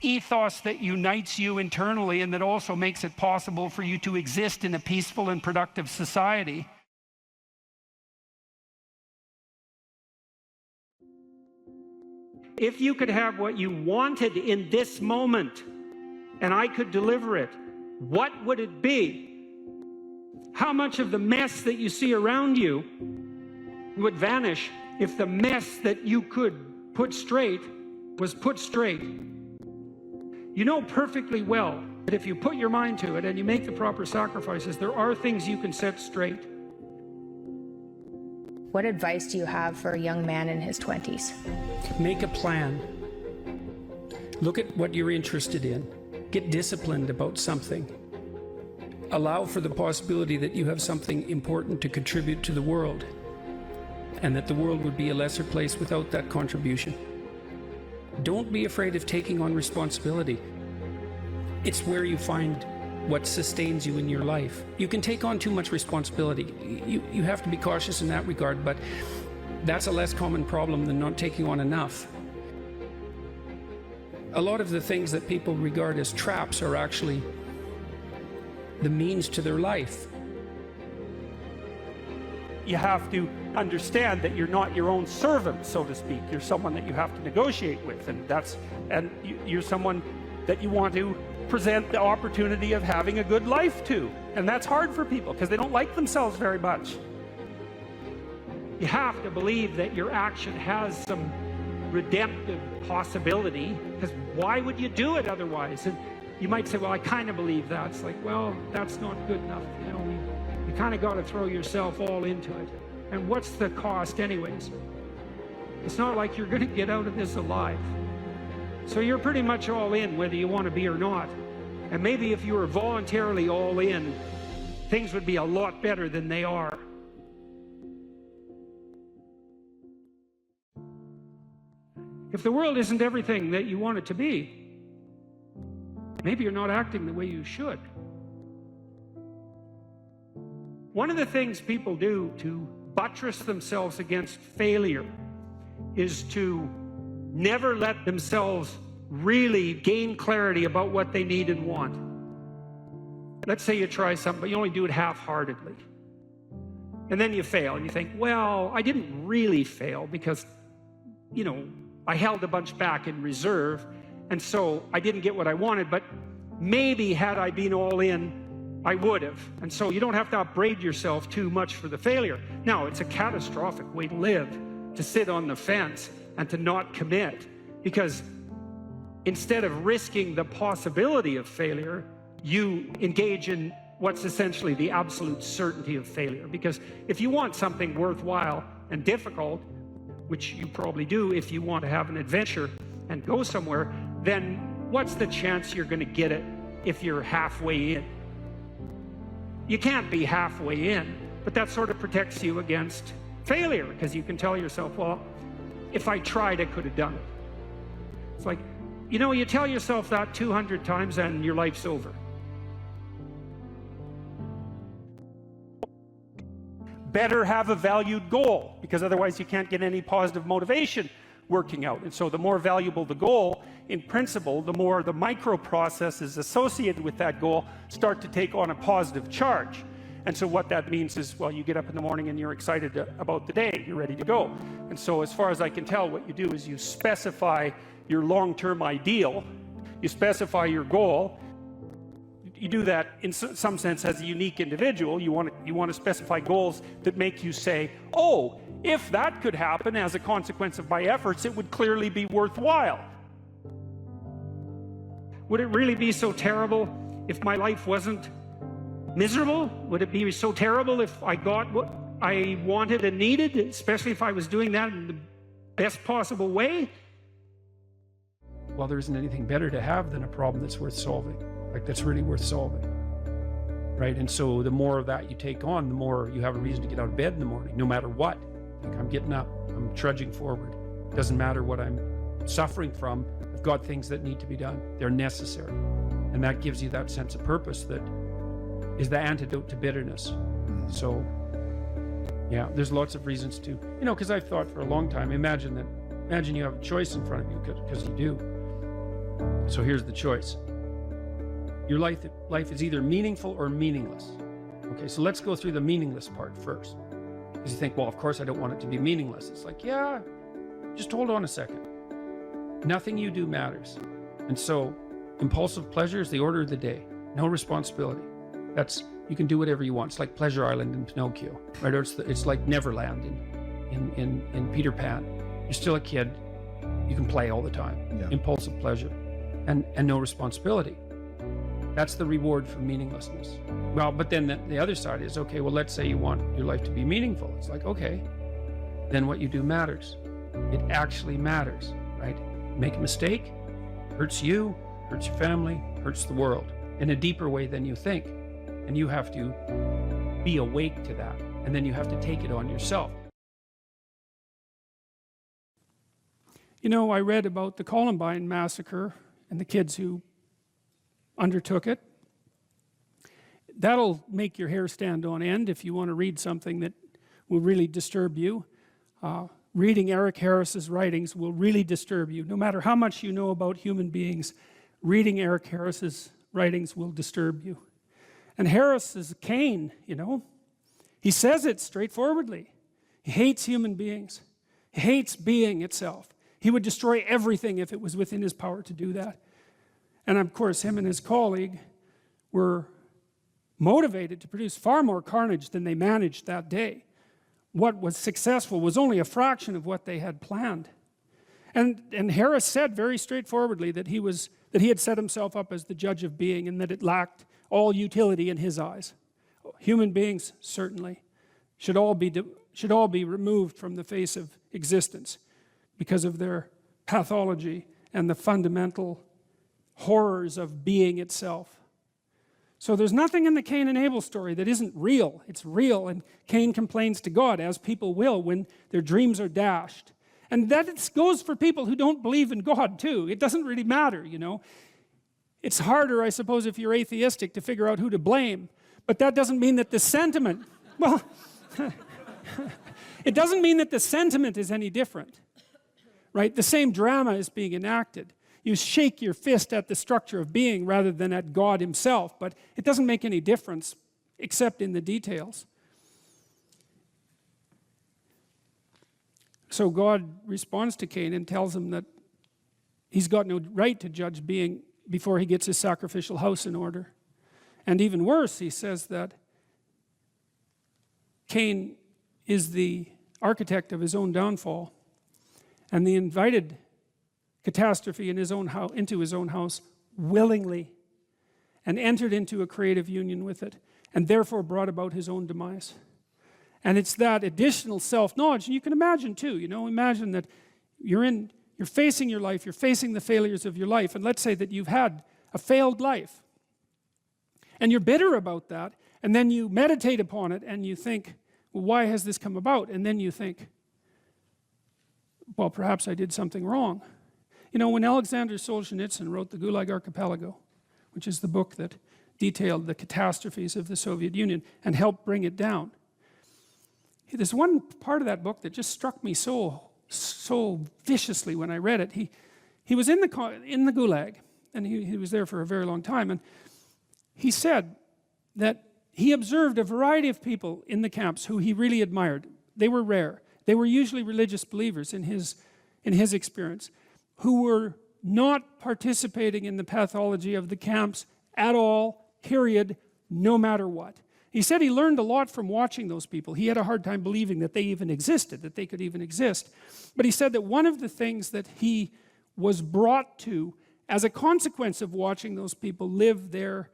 ethos that unites you internally and that also makes it possible for you to exist in a peaceful and productive society. If you could have what you wanted in this moment and I could deliver it, what would it be? How much of the mess that you see around you would vanish if the mess that you could put straight was put straight? You know perfectly well that if you put your mind to it and you make the proper sacrifices, there are things you can set straight. What advice do you have for a young man in his 20s? Make a plan. Look at what you're interested in. Get disciplined about something. Allow for the possibility that you have something important to contribute to the world, and that the world would be a lesser place without that contribution. Don't be afraid of taking on responsibility. It's where you find what sustains you in your life. You can take on too much responsibility. You have to be cautious in that regard, but that's a less common problem than not taking on enough. A lot of the things that people regard as traps are actually the means to their life. You have to understand that you're not your own servant, so to speak. You're someone that you have to negotiate with, and you're someone that you want to present the opportunity of having a good life to. And that's hard for people because they don't like themselves very much. You have to believe that your action has some redemptive possibility, because why would you do it otherwise? And you might say, well, I kind of believe that. It's like, well, that's not good enough. You know, you kind of got to throw yourself all into it. And what's the cost anyways? It's not like you're going to get out of this alive. So you're pretty much all in, whether you want to be or not. And maybe if you were voluntarily all in, things would be a lot better than they are. If the world isn't everything that you want it to be, maybe you're not acting the way you should. One of the things people do to buttress themselves against failure is to never let themselves really gain clarity about what they need and want. Let's say you try something, but you only do it half-heartedly. And then you fail, and you think, well, I didn't really fail because, you know, I held a bunch back in reserve, and so I didn't get what I wanted, but maybe had I been all in, I would have. And so you don't have to upbraid yourself too much for the failure. Now, it's a catastrophic way to live, to sit on the fence and to not commit, because instead of risking the possibility of failure, you engage in what's essentially the absolute certainty of failure. Because if you want something worthwhile and difficult, which you probably do if you want to have an adventure and go somewhere, then what's the chance you're going to get it if you're halfway in? You can't be halfway in, but that sort of protects you against failure, because you can tell yourself, well, if I tried, I could have done it. It's like, you know, you tell yourself that 200 times and your life's over. Better have a valued goal, because otherwise you can't get any positive motivation working out. And so the more valuable the goal, in principle, the more the micro processes associated with that goal start to take on a positive charge. And so what that means is, well, you get up in the morning and you're excited about the day, you're ready to go. And so as far as I can tell, what you do is you specify your long-term ideal, you specify your goal. You do that in some sense as a unique individual. You want to specify goals that make you say, oh, if that could happen as a consequence of my efforts, it would clearly be worthwhile. Would it really be so terrible if my life wasn't miserable? Would it be so terrible if I got what I wanted and needed, especially if I was doing that in the best possible way? Well, there isn't anything better to have than a problem that's worth solving. Like, that's really worth solving, right? And so the more of that you take on, the more you have a reason to get out of bed in the morning, no matter what. Like, I'm getting up, I'm trudging forward. It doesn't matter what I'm suffering from. I've got things that need to be done. They're necessary. And that gives you that sense of purpose that is the antidote to bitterness. So, yeah, there's lots of reasons to, you know, because I've thought for a long time, imagine you have a choice in front of you, because you do. So here's the choice. Your life is either meaningful or meaningless. Okay, so let's go through the meaningless part first. Because you think, well, of course I don't want it to be meaningless. It's like, yeah, just hold on a second. Nothing you do matters. And so impulsive pleasure is the order of the day. No responsibility. You can do whatever you want. It's like Pleasure Island in Pinocchio, right? Or it's like Neverland in Peter Pan. You're still a kid. You can play all the time. Yeah. Impulsive pleasure and no responsibility. That's the reward for meaninglessness. Well, but then the other side is, okay, well, let's say you want your life to be meaningful. It's like, okay, then what you do matters. It actually matters, right? Make a mistake, hurts you, hurts your family, hurts the world in a deeper way than you think. And you have to be awake to that. And then you have to take it on yourself. You know, I read about the Columbine massacre and the kids who undertook it. That'll make your hair stand on end if you want to read something that will really disturb you. Reading Eric Harris's writings will really disturb you. No matter how much you know about human beings, reading Eric Harris's writings will disturb you. And Harris is Cain, you know. He says it straightforwardly. He hates human beings. He hates being itself. He would destroy everything if it was within his power to do that. And of course, him and his colleague were motivated to produce far more carnage than they managed that day. What was successful was only a fraction of what they had planned. And Harris said very straightforwardly that he had set himself up as the judge of being, and that it lacked all utility in his eyes. Human beings certainly should all be removed from the face of existence because of their pathology and the fundamental horrors of being itself. So there's nothing in the Cain and Abel story that isn't real. It's real, and Cain complains to God, as people will when their dreams are dashed. And that goes for people who don't believe in God too. It doesn't really matter, you know. It's harder, I suppose, if you're atheistic to figure out who to blame. But that doesn't mean that the sentiment, well, it doesn't mean that the sentiment is any different, right? The same drama is being enacted. You shake your fist at the structure of being rather than at God himself, but it doesn't make any difference except in the details. So God responds to Cain and tells him that he's got no right to judge being before he gets his sacrificial house in order. And even worse, he says that Cain is the architect of his own downfall, and the invited catastrophe in into his own house willingly, and entered into a creative union with it, and therefore brought about his own demise. And it's that additional self-knowledge, and you can imagine too, you know, imagine that you're facing your life, you're facing the failures of your life, and let's say that you've had a failed life, and you're bitter about that, and then you meditate upon it, and you think, well, why has this come about? And then you think, well, perhaps I did something wrong. You know, when Alexander Solzhenitsyn wrote the Gulag Archipelago, which is the book that detailed the catastrophes of the Soviet Union and helped bring it down, there's one part of that book that just struck me so viciously when I read it. He was in the Gulag, and he was there for a very long time, and he said that he observed a variety of people in the camps who he really admired. They were rare. They were usually religious believers in his experience, who were not participating in the pathology of the camps at all, period, no matter what. He said he learned a lot from watching those people. He had a hard time believing that they even existed, that they could even exist. But he said that one of the things that he was brought to as a consequence of watching those people live their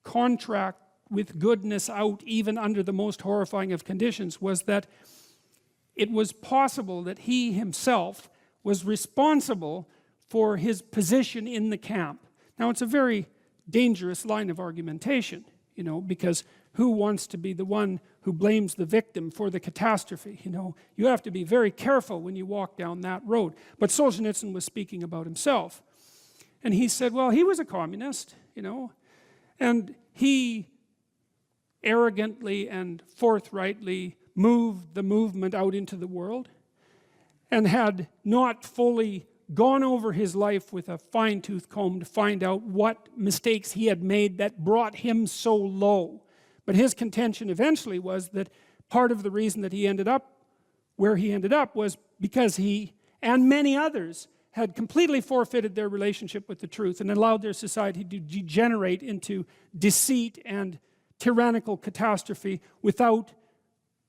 contract with goodness out even under the most horrifying of conditions was that it was possible that he himself was responsible for his position in the camp. Now, it's a very dangerous line of argumentation, you know, because who wants to be the one who blames the victim for the catastrophe? You know, you have to be very careful when you walk down that road. But Solzhenitsyn was speaking about himself. And he said, well, he was a communist, you know, and he arrogantly and forthrightly moved the movement out into the world and had not fully gone over his life with a fine-tooth comb to find out what mistakes he had made that brought him so low. But his contention eventually was that part of the reason that he ended up where he ended up was because he and many others had completely forfeited their relationship with the truth and allowed their society to degenerate into deceit and tyrannical catastrophe without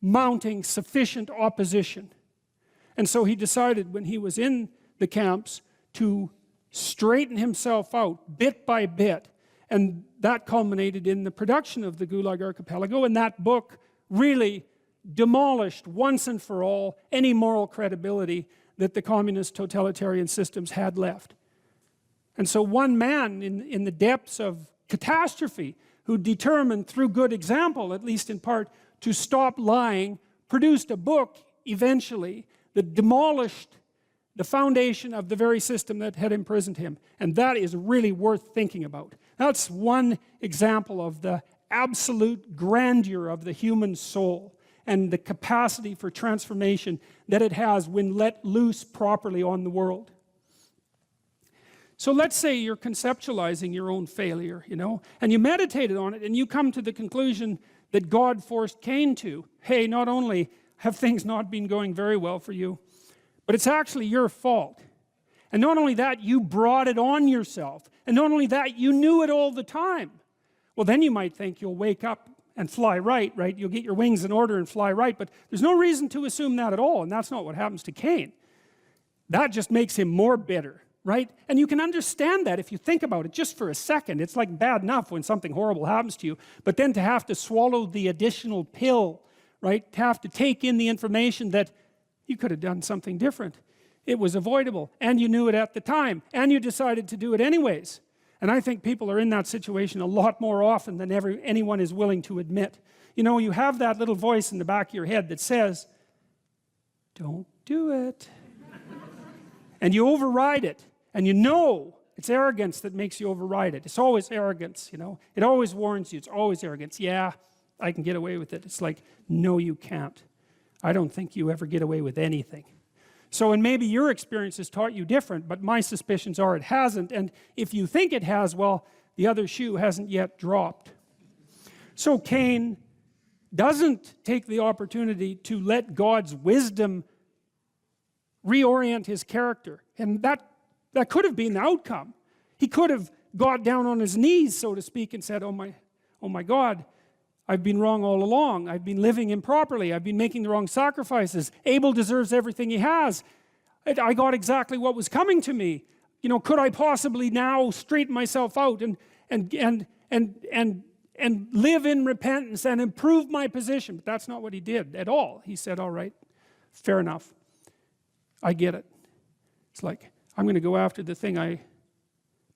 mounting sufficient opposition. And so he decided when he was in the camps to straighten himself out bit by bit, and that culminated in the production of the Gulag Archipelago, and that book really demolished once and for all any moral credibility that the communist totalitarian systems had left. And so one man in the depths of catastrophe who determined through good example, at least in part, to stop lying, produced a book eventually that demolished the foundation of the very system that had imprisoned him. And that is really worth thinking about. That's one example of the absolute grandeur of the human soul and the capacity for transformation that it has when let loose properly on the world. So let's say you're conceptualizing your own failure, you know, and you meditated on it and you come to the conclusion that God forced Cain to. Hey, not only have things not been going very well for you, but it's actually your fault. And not only that, you brought it on yourself. And not only that, you knew it all the time. Well, then you might think you'll wake up and fly right? You'll get your wings in order and fly right, but there's no reason to assume that at all, and that's not what happens to Cain. That just makes him more bitter, right? And you can understand that if you think about it just for a second. It's like bad enough when something horrible happens to you, but then to have to swallow the additional pill, right? To have to take in the information that you could have done something different. It was avoidable, and you knew it at the time, and you decided to do it anyways. And I think people are in that situation a lot more often than anyone is willing to admit. You know, you have that little voice in the back of your head that says, don't do it. And you override it. And you know it's arrogance that makes you override it. It's always arrogance, you know. It always warns you. It's always arrogance. Yeah, I can get away with it. It's like, no, you can't. I don't think you ever get away with anything. So, and maybe your experience has taught you different, but my suspicions are it hasn't. And if you think it has, well, the other shoe hasn't yet dropped. So Cain doesn't take the opportunity to let God's wisdom reorient his character. And that could have been the outcome. He could have got down on his knees, so to speak, and said, oh my God, I've been wrong all along. I've been living improperly. I've been making the wrong sacrifices. Abel deserves everything he has. I got exactly what was coming to me. You know, could I possibly now straighten myself out and live in repentance and improve my position? But that's not what he did at all. He said, all right, fair enough. I get it. It's like, I'm going to go after the thing I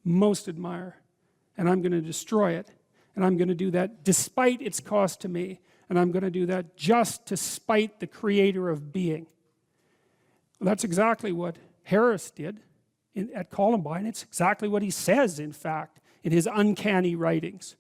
most admire, and I'm going to destroy it. And I'm going to do that despite its cost to me. And I'm going to do that just to spite the creator of being. Well, that's exactly what Harris did at Columbine. It's exactly what he says, in fact, in his uncanny writings.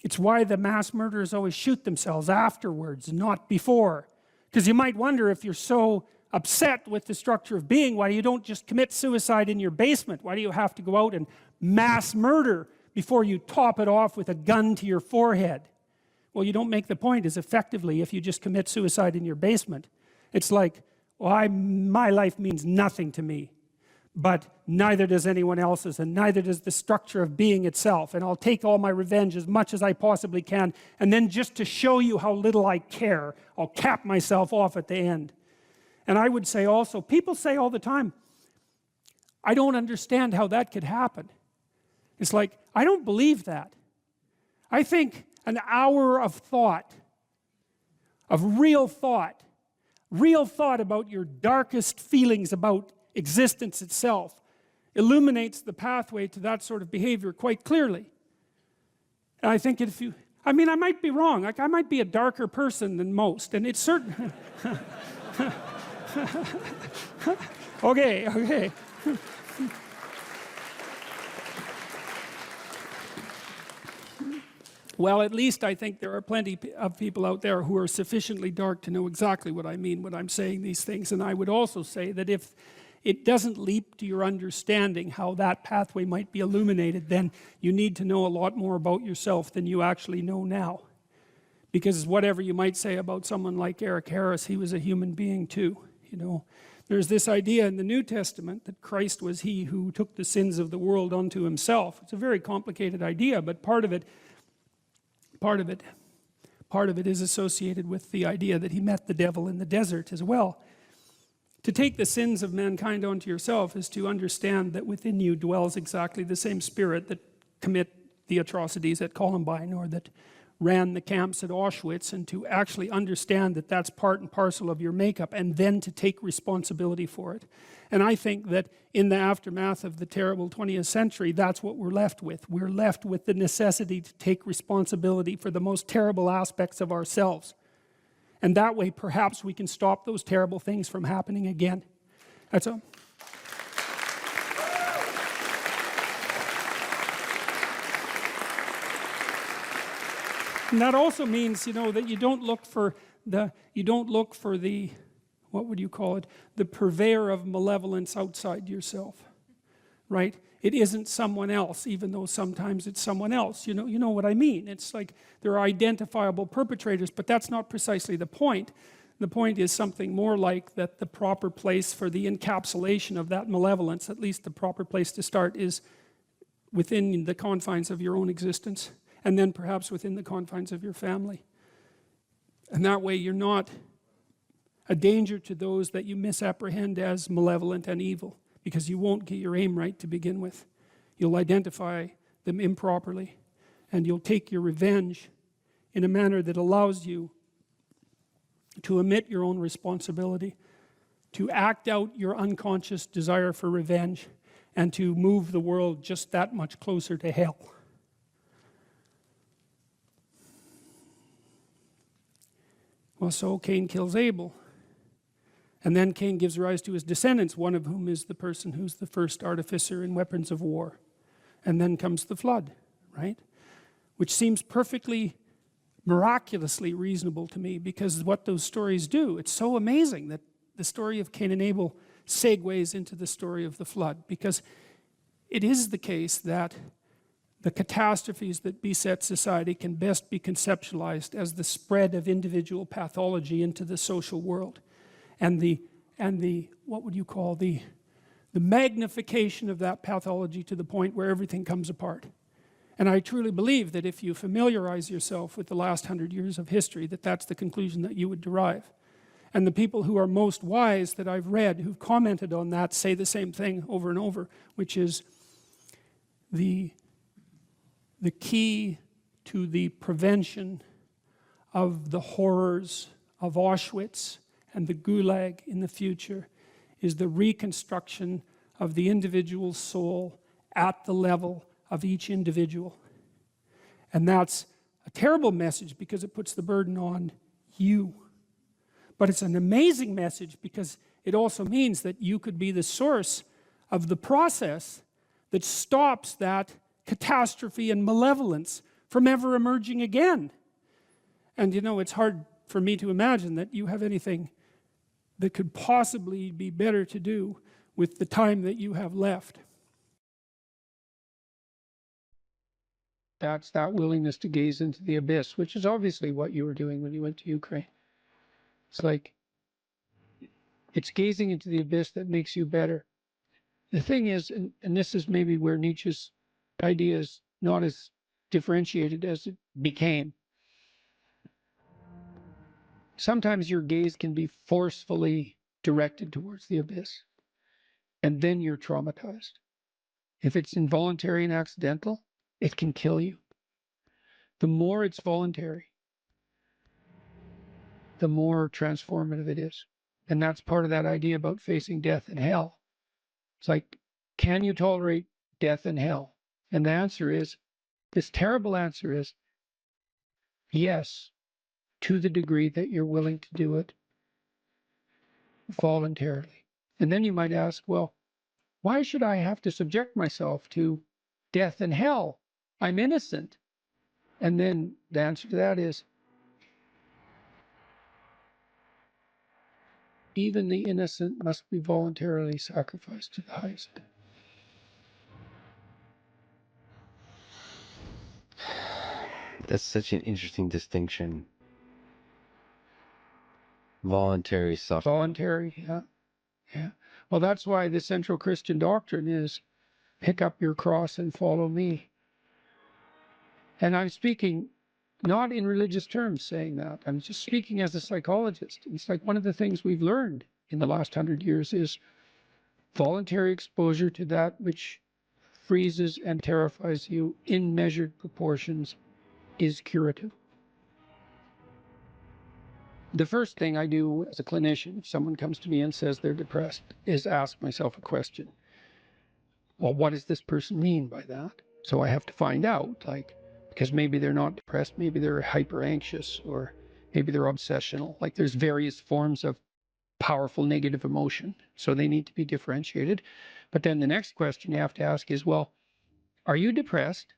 It's why the mass murderers always shoot themselves afterwards, not before. Because you might wonder, if you're so upset with the structure of being, why you don't just commit suicide in your basement? Why do you have to go out and mass murder before you top it off with a gun to your forehead? Well, you don't make the point as effectively if you just commit suicide in your basement. It's like, well, my life means nothing to me, but neither does anyone else's, and neither does the structure of being itself, and I'll take all my revenge as much as I possibly can, and then just to show you how little I care, I'll cap myself off at the end. And I would say also, people say all the time, I don't understand how that could happen. It's like, I don't believe that. I think an hour of thought, of real thought about your darkest feelings about existence itself, illuminates the pathway to that sort of behavior quite clearly. And I think if you, I mean, I might be wrong. Like, I might be a darker person than most, and it's certain. Okay. Well, at least I think there are plenty of people out there who are sufficiently dark to know exactly what I mean when I'm saying these things. And I would also say that if it doesn't leap to your understanding how that pathway might be illuminated, then you need to know a lot more about yourself than you actually know now. Because whatever you might say about someone like Eric Harris, he was a human being too, you know. There's this idea in the New Testament that Christ was he who took the sins of the world unto himself. It's a very complicated idea, but part of it is associated with the idea that he met the devil in the desert as well. To take the sins of mankind onto yourself is to understand that within you dwells exactly the same spirit that commit the atrocities at Columbine or that ran the camps at Auschwitz, and to actually understand that that's part and parcel of your makeup, and then to take responsibility for it. And I think that in the aftermath of the terrible 20th century, that's what we're left with. We're left with the necessity to take responsibility for the most terrible aspects of ourselves. And that way, perhaps we can stop those terrible things from happening again. That's all. And that also means, you know, that you don't look for the, what would you call it? The purveyor of malevolence outside yourself. right? It isn't someone else, even though sometimes it's someone else. You know what I mean. It's like there are identifiable perpetrators, but that's not precisely the point. The point is something more like that the proper place for the encapsulation of that malevolence, at least the proper place to start, is within the confines of your own existence, and then perhaps within the confines of your family. And that way you're not a danger to those that you misapprehend as malevolent and evil, because you won't get your aim right to begin with. You'll identify them improperly, and you'll take your revenge in a manner that allows you to omit your own responsibility, to act out your unconscious desire for revenge, and to move the world just that much closer to hell. Well, so Cain kills Abel. And then Cain gives rise to his descendants, one of whom is the person who's the first artificer in weapons of war. And then comes the flood, right? Which seems perfectly, miraculously reasonable to me, because what those stories do, it's so amazing that the story of Cain and Abel segues into the story of the flood, because it is the case that the catastrophes that beset society can best be conceptualized as the spread of individual pathology into the social world, and the what would you call the magnification of that pathology to the point where everything comes apart. And I truly believe that if you familiarize yourself with the last 100 years of history, that that's the conclusion that you would derive. And the people who are most wise that I've read who've commented on that say the same thing over and over, which is the key to the prevention of the horrors of Auschwitz and the Gulag in the future is the reconstruction of the individual soul at the level of each individual. And that's a terrible message because it puts the burden on you. But it's an amazing message because it also means that you could be the source of the process that stops that catastrophe and malevolence from ever emerging again. And you know, it's hard for me to imagine that you have anything that could possibly be better to do with the time that you have left. That's that willingness to gaze into the abyss, which is obviously what you were doing when you went to Ukraine. It's like, it's gazing into the abyss that makes you better. The thing is, and this is maybe where Nietzsche's idea is not as differentiated as it became. Sometimes your gaze can be forcefully directed towards the abyss, and then you're traumatized. If it's involuntary and accidental, it can kill you. The more it's voluntary, the more transformative it is. And that's part of that idea about facing death and hell. It's like, can you tolerate death and hell? And the answer is, this terrible answer is, yes, to the degree that you're willing to do it voluntarily. And then you might ask, well, why should I have to subject myself to death and hell? I'm innocent. And then the answer to that is, even the innocent must be voluntarily sacrificed to the highest. That's such an interesting distinction. Voluntary suffering. Voluntary, yeah. Yeah. Well, that's why the central Christian doctrine is pick up your cross and follow me. And I'm speaking not in religious terms saying that. I'm just speaking as a psychologist. It's like one of the things we've learned in the last 100 years is voluntary exposure to that which freezes and terrifies you in measured proportions is curative. The first thing I do as a clinician, if someone comes to me and says they're depressed, is ask myself a question. Well, what does this person mean by that? So I have to find out, like, because maybe they're not depressed, maybe they're hyper anxious, or maybe they're obsessional. Like there's various forms of powerful negative emotion. So they need to be differentiated. But then the next question you have to ask is, well, are you depressed?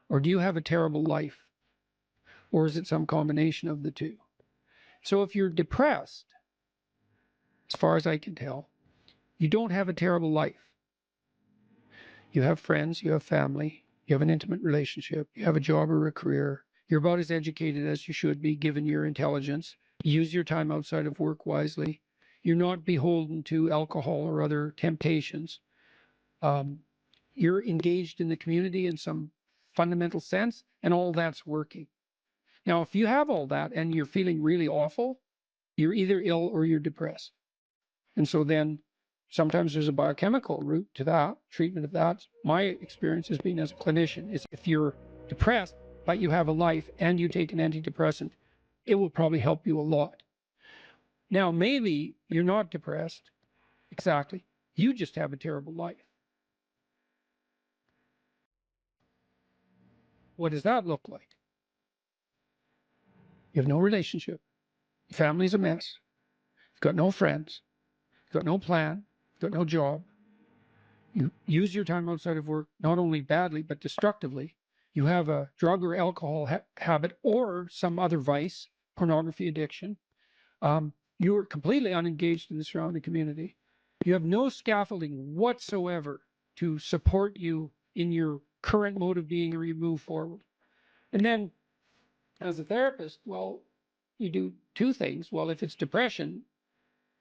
Or do you have a terrible life? Or is it some combination of the two? So if you're depressed, as far as I can tell, you don't have a terrible life. You have friends, you have family, you have an intimate relationship, you have a job or a career. You're about as educated as you should be given your intelligence. Use your time outside of work wisely. You're not beholden to alcohol or other temptations. You're engaged in the community in some fundamental sense, and all that's working. Now, if you have all that and you're feeling really awful, you're either ill or you're depressed. And so then sometimes there's a biochemical route to that, treatment of that. My experience has been as a clinician is if you're depressed, but you have a life and you take an antidepressant, it will probably help you a lot. Now, maybe you're not depressed. Exactly. You just have a terrible life. What does that look like? You have no relationship. Your family's a mess. You've got no friends. You've got no plan. You've got no job. You use your time outside of work, not only badly, but destructively. You have a drug or alcohol habit or some other vice, pornography addiction. You're completely unengaged in the surrounding community. You have no scaffolding whatsoever to support you in your current mode of being or you move forward. And then as a therapist, well, you do two things. Well, if it's depression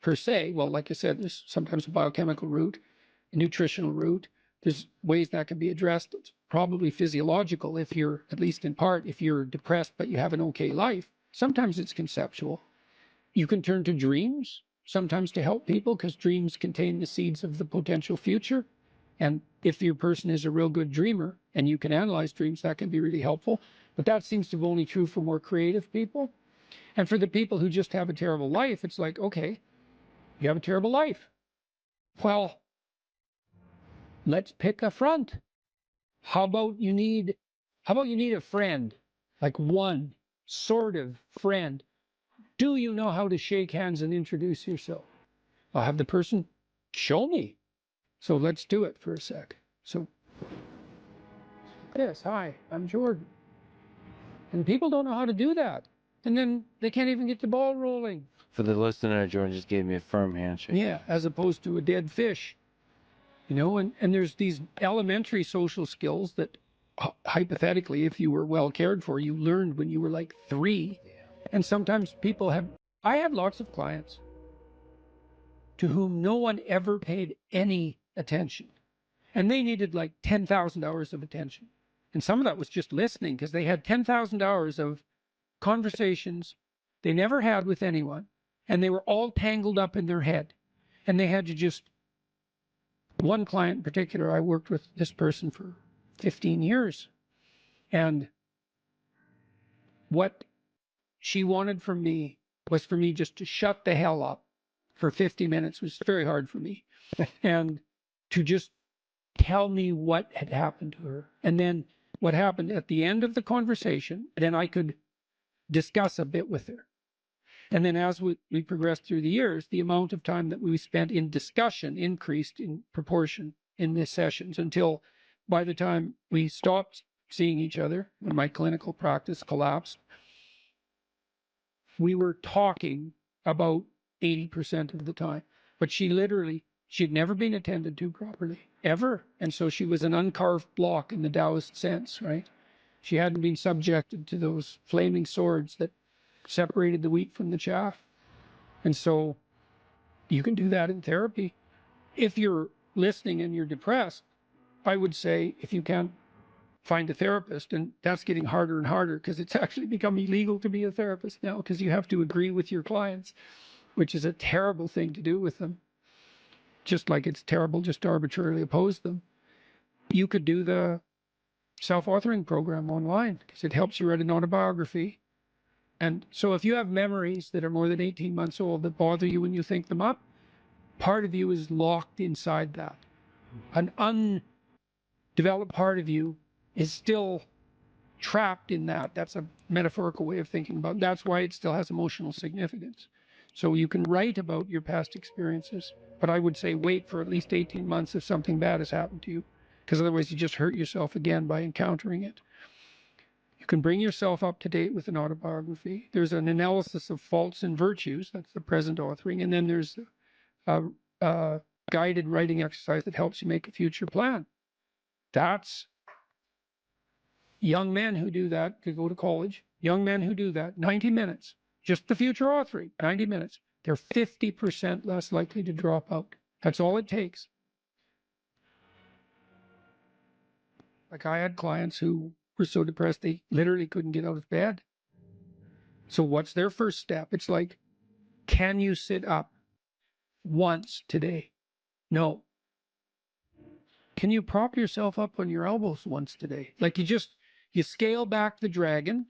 per se, well, like I said, there's sometimes a biochemical route, a nutritional route. There's ways that can be addressed. It's probably physiological if you're, at least in part, if you're depressed but you have an okay life. Sometimes it's conceptual. You can turn to dreams sometimes to help people because dreams contain the seeds of the potential future. And if your person is a real good dreamer and you can analyze dreams, that can be really helpful. But that seems to be only true for more creative people. And for the people who just have a terrible life, it's like, okay, you have a terrible life. Well, let's pick a front. How about you need a friend, like one sort of friend. Do you know how to shake hands and introduce yourself? I'll have the person show me. So let's do it for a sec. So, yes, hi, I'm Jordan. And people don't know how to do that. And then they can't even get the ball rolling. For the listener, Jordan just gave me a firm handshake. Yeah, as opposed to a dead fish. You know, and there's these elementary social skills that hypothetically, if you were well cared for, you learned when you were like 3. And sometimes I had lots of clients to whom no one ever paid any attention. And they needed like 10,000 hours of attention. And some of that was just listening because they had 10,000 hours of conversations they never had with anyone. And they were all tangled up in their head. And they had to just, one client in particular, I worked with this person for 15 years. And what she wanted from me was for me just to shut the hell up for 50 minutes. It was very hard for me. And to just tell me what had happened to her. And then what happened at the end of the conversation, then I could discuss a bit with her. And then as we progressed through the years, the amount of time that we spent in discussion increased in proportion in the sessions until by the time we stopped seeing each other, when my clinical practice collapsed, we were talking about 80% of the time. But she'd never been attended to properly, ever. And so she was an uncarved block in the Taoist sense, right? She hadn't been subjected to those flaming swords that separated the wheat from the chaff. And so you can do that in therapy. If you're listening and you're depressed, I would say if you can't find a therapist, and that's getting harder and harder because it's actually become illegal to be a therapist now because you have to agree with your clients, which is a terrible thing to do with them. Just like it's terrible just to arbitrarily oppose them. You could do the self-authoring program online because it helps you write an autobiography. And so if you have memories that are more than 18 months old that bother you when you think them up, part of you is locked inside that. An undeveloped part of you is still trapped in that. That's a metaphorical way of thinking about it. That's why it still has emotional significance. So you can write about your past experiences, but I would say wait for at least 18 months if something bad has happened to you, because otherwise you just hurt yourself again by encountering it. You can bring yourself up to date with an autobiography. There's an analysis of faults and virtues. That's the present authoring. And then there's a guided writing exercise that helps you make a future plan. That's young men who do that, could go to college, young men who do that, 90 minutes, just the future authoring, 90 minutes, they're 50% less likely to drop out. That's all it takes. Like I had clients who were so depressed they literally couldn't get out of bed. So what's their first step? It's like, can you sit up once today? No. Can you prop yourself up on your elbows once today? Like you scale back the dragon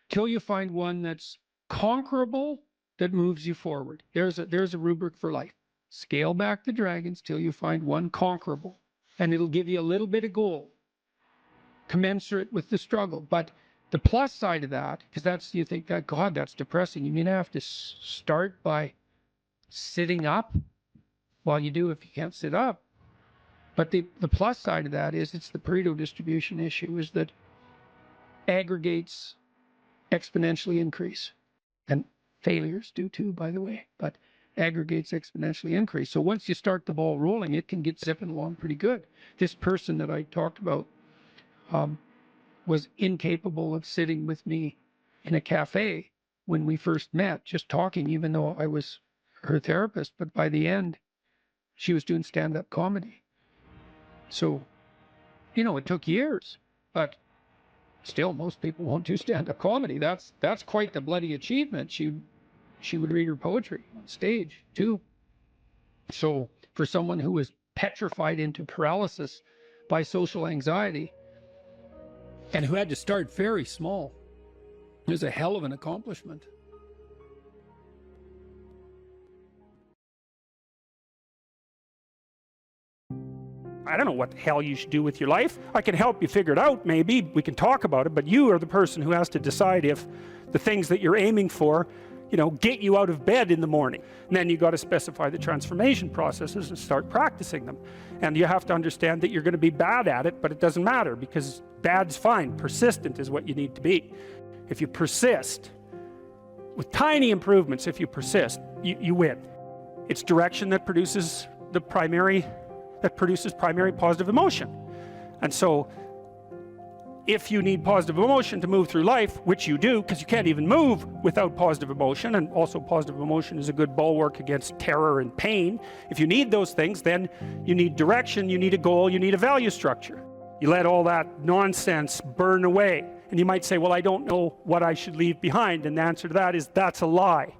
till you find one that's conquerable, that moves you forward. There's a rubric for life. Scale back the dragons till you find one conquerable, and it'll give you a little bit of goal, commensurate with the struggle. But the plus side of that, because you think that, God, that's depressing. You mean I have to start by sitting up? Well, you do if you can't sit up. But the plus side of that is it's the Pareto distribution issue, is that aggregates exponentially increase. And failures do too, by the way, but aggregates exponentially increase. So once you start the ball rolling, it can get zipping along pretty good. This person that I talked about was incapable of sitting with me in a cafe when we first met, just talking, even though I was her therapist. But by the end, she was doing stand-up comedy. So, it took years, but still, most people won't do stand-up comedy. That's quite the bloody achievement. She would read her poetry on stage too. So for someone who was petrified into paralysis by social anxiety and who had to start very small, it was a hell of an accomplishment. I don't know what the hell you should do with your life. I can help you figure it out, maybe. We can talk about it, but you are the person who has to decide if the things that you're aiming for, get you out of bed in the morning. And then you got to specify the transformation processes and start practicing them. And you have to understand that you're going to be bad at it, but it doesn't matter, because bad's fine. Persistent is what you need to be. If you persist, with tiny improvements, if you persist, you win. It's direction that produces primary positive emotion. And so if you need positive emotion to move through life, which you do, because you can't even move without positive emotion, and also positive emotion is a good bulwark against terror and pain. If you need those things, then you need direction, you need a goal, you need a value structure. You let all that nonsense burn away. And you might say, well, I don't know what I should leave behind. And the answer to that is, that's a lie.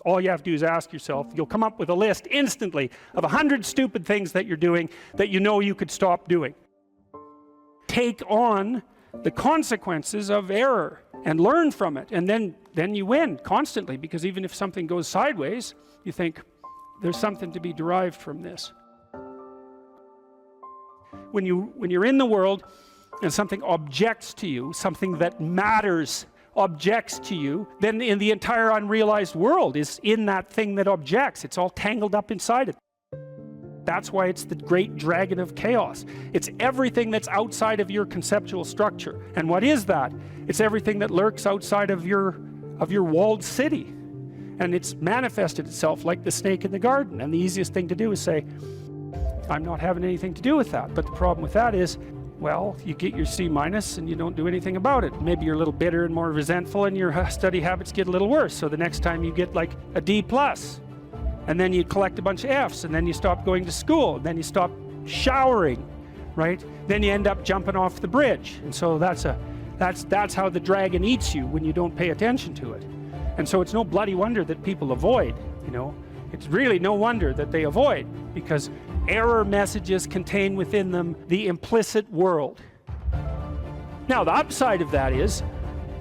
All you have to do is ask yourself. You'll come up with a list instantly of 100 stupid things that you're doing that you could stop doing. Take on the consequences of error and learn from it, and then you win constantly, because even if something goes sideways, you think there's something to be derived from this. When you're in the world and something objects to you, something that matters objects to you, then in the entire unrealized world is in that thing that objects. It's all tangled up inside it. That's why it's the great dragon of chaos. It's everything that's outside of your conceptual structure. And what is that? It's everything that lurks outside of your walled city. And it's manifested itself like the snake in the garden. And the easiest thing to do is say, I'm not having anything to do with that. But the problem with that is, well, you get your C- and you don't do anything about it. Maybe you're a little bitter and more resentful, and your study habits get a little worse. So the next time you get like a D+, and then you collect a bunch of Fs, and then you stop going to school, and then you stop showering, right? Then you end up jumping off the bridge. And so that's how the dragon eats you when you don't pay attention to it. And so it's no bloody wonder that people avoid, It's really no wonder that they avoid, because error messages contain within them the implicit world. Now, the upside of that is,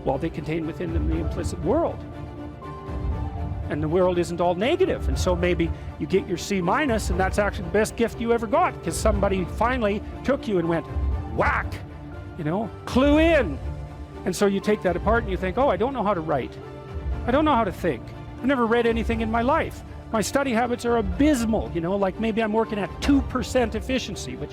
well, they contain within them the implicit world. And the world isn't all negative. And so maybe you get your C-, and that's actually the best gift you ever got, because somebody finally took you and went, whack, clue in. And so you take that apart and you think, oh, I don't know how to write. I don't know how to think. I've never read anything in my life. My study habits are abysmal, like maybe I'm working at 2% efficiency, which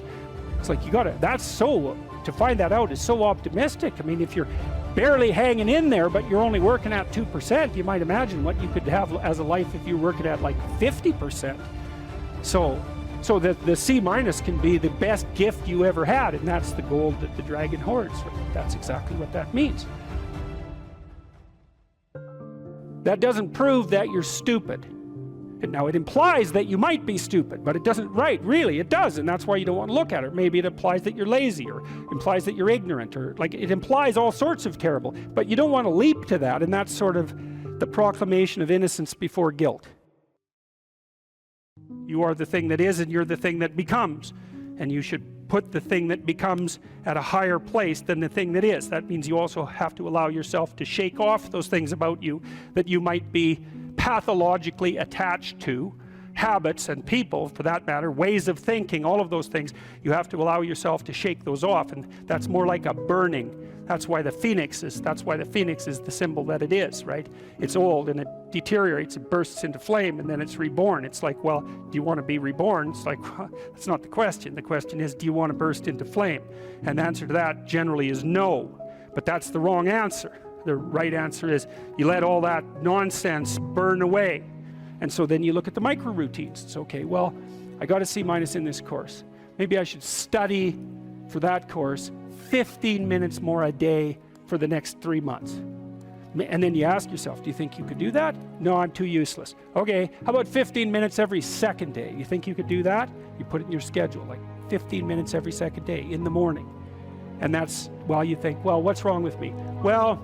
it's like to find that out is so optimistic. I mean, if you're barely hanging in there, but you're only working at 2%, you might imagine what you could have as a life if you're working at like 50%. So So that the C- can be the best gift you ever had, and that's the gold that the dragon hoards. That's exactly what that means. That doesn't prove that you're stupid. And now it implies that you might be stupid, but it doesn't, right, really, it does, and that's why you don't want to look at it. Maybe it implies that you're lazy, or implies that you're ignorant, or like it implies all sorts of terrible, but you don't want to leap to that, and that's sort of the proclamation of innocence before guilt. You are the thing that is, and you're the thing that becomes, and you should put the thing that becomes at a higher place than the thing that is. That means you also have to allow yourself to shake off those things about you that you might be pathologically attached to, habits and people for that matter, ways of thinking, all of those things. You have to allow yourself to shake those off, and that's more like a burning. That's why the phoenix is the symbol that it is, right? It's old and it deteriorates, it bursts into flame, and then it's reborn. It's like, well, do you want to be reborn? It's like, well, that's not the question. The question is, do you want to burst into flame? And the answer to that generally is no, but that's the wrong answer. The right answer is you let all that nonsense burn away. And so then you look at the micro routines. It's okay, well, I got a C- in this course. Maybe I should study for that course 15 minutes more a day for the next 3 months. And then you ask yourself, do you think you could do that? No, I'm too useless. Okay, how about 15 minutes every second day? You think you could do that? You put it in your schedule, like 15 minutes every second day in the morning. And that's, well, you think, well, what's wrong with me? Well,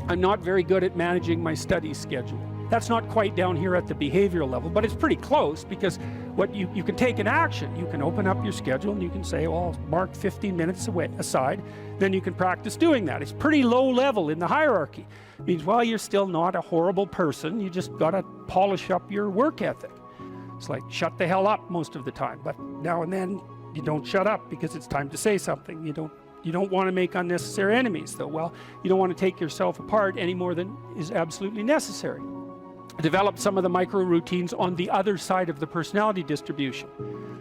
I'm not very good at managing my study schedule. That's not quite down here at the behavioral level, but it's pretty close, because what you can take an action. You can open up your schedule and you can say, well, I'll mark 15 minutes aside. Then you can practice doing that. It's pretty low level in the hierarchy. It means, well, you're still not a horrible person. You just got to polish up your work ethic. It's like, shut the hell up most of the time. But now and then you don't shut up because it's time to say something. You don't want to make unnecessary enemies, though. Well, you don't want to take yourself apart any more than is absolutely necessary. Develop some of the micro routines on the other side of the personality distribution.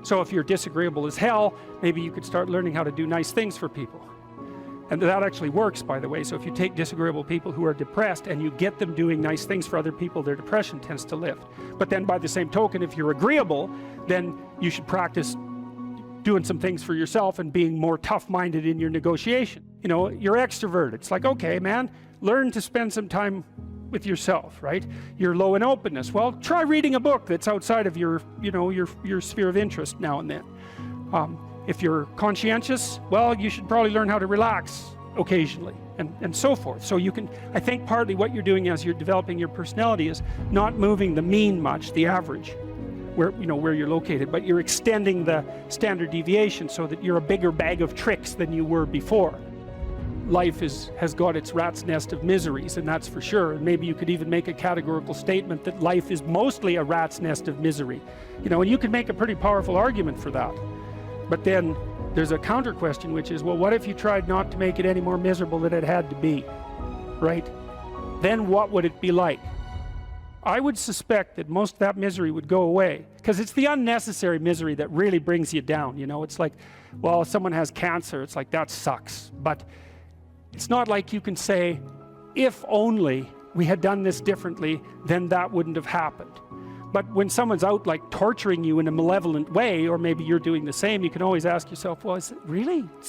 So if you're disagreeable as hell, maybe you could start learning how to do nice things for people. And that actually works, by the way. So if you take disagreeable people who are depressed and you get them doing nice things for other people, their depression tends to lift. But then by the same token, if you're agreeable, then you should practice doing some things for yourself and being more tough-minded in your negotiation. You know, you're extroverted. It's like, okay, man, learn to spend some time with yourself, right? You're low in openness. Well, try reading a book that's outside of your, your sphere of interest now and then. If you're conscientious, well, you should probably learn how to relax occasionally, and so forth. So you can, I think partly what you're doing as you're developing your personality is not moving the mean much, the average, where you're located, but you're extending the standard deviation so that you're a bigger bag of tricks than you were before. Life has got its rat's nest of miseries, and that's for sure. And maybe you could even make a categorical statement that life is mostly a rat's nest of misery. And you can make a pretty powerful argument for that. But then there's a counter question, which is, well, what if you tried not to make it any more miserable than it had to be, right? Then what would it be like? I would suspect that most of that misery would go away, because it's the unnecessary misery that really brings you down. It's like, well, if someone has cancer, it's like, that sucks. But it's not like you can say, if only we had done this differently, then that wouldn't have happened. But when someone's out like torturing you in a malevolent way, or maybe you're doing the same, you can always ask yourself, well, is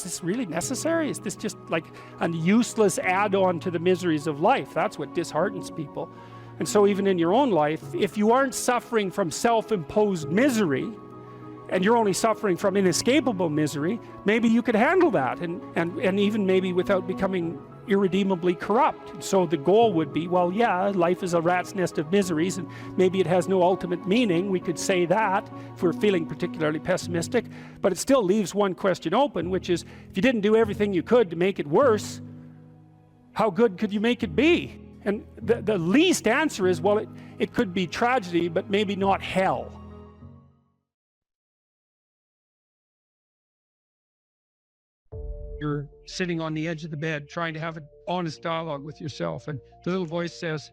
this really necessary? Is this just like a useless add-on to the miseries of life? That's what disheartens people. And so even in your own life, if you aren't suffering from self-imposed misery, and you're only suffering from inescapable misery, maybe you could handle that, and even maybe without becoming irredeemably corrupt. So the goal would be, well, yeah, life is a rat's nest of miseries, and maybe it has no ultimate meaning. We could say that if we're feeling particularly pessimistic, but it still leaves one question open, which is, if you didn't do everything you could to make it worse, how good could you make it be? And the least answer is, well, it could be tragedy, but maybe not hell. You're sitting on the edge of the bed trying to have an honest dialogue with yourself, and the little voice says,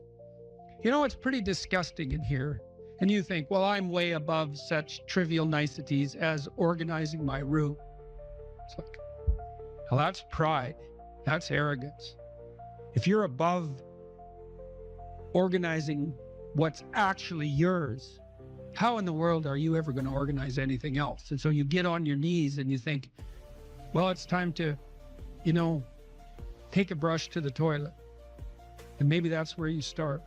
it's pretty disgusting in here. And you think, well, I'm way above such trivial niceties as organizing my room. It's like, well, that's pride. That's arrogance. If you're above organizing what's actually yours, how in the world are you ever going to organize anything else? And so you get on your knees and you think, well, it's time to, you know, take a brush to the toilet. And maybe that's where you start.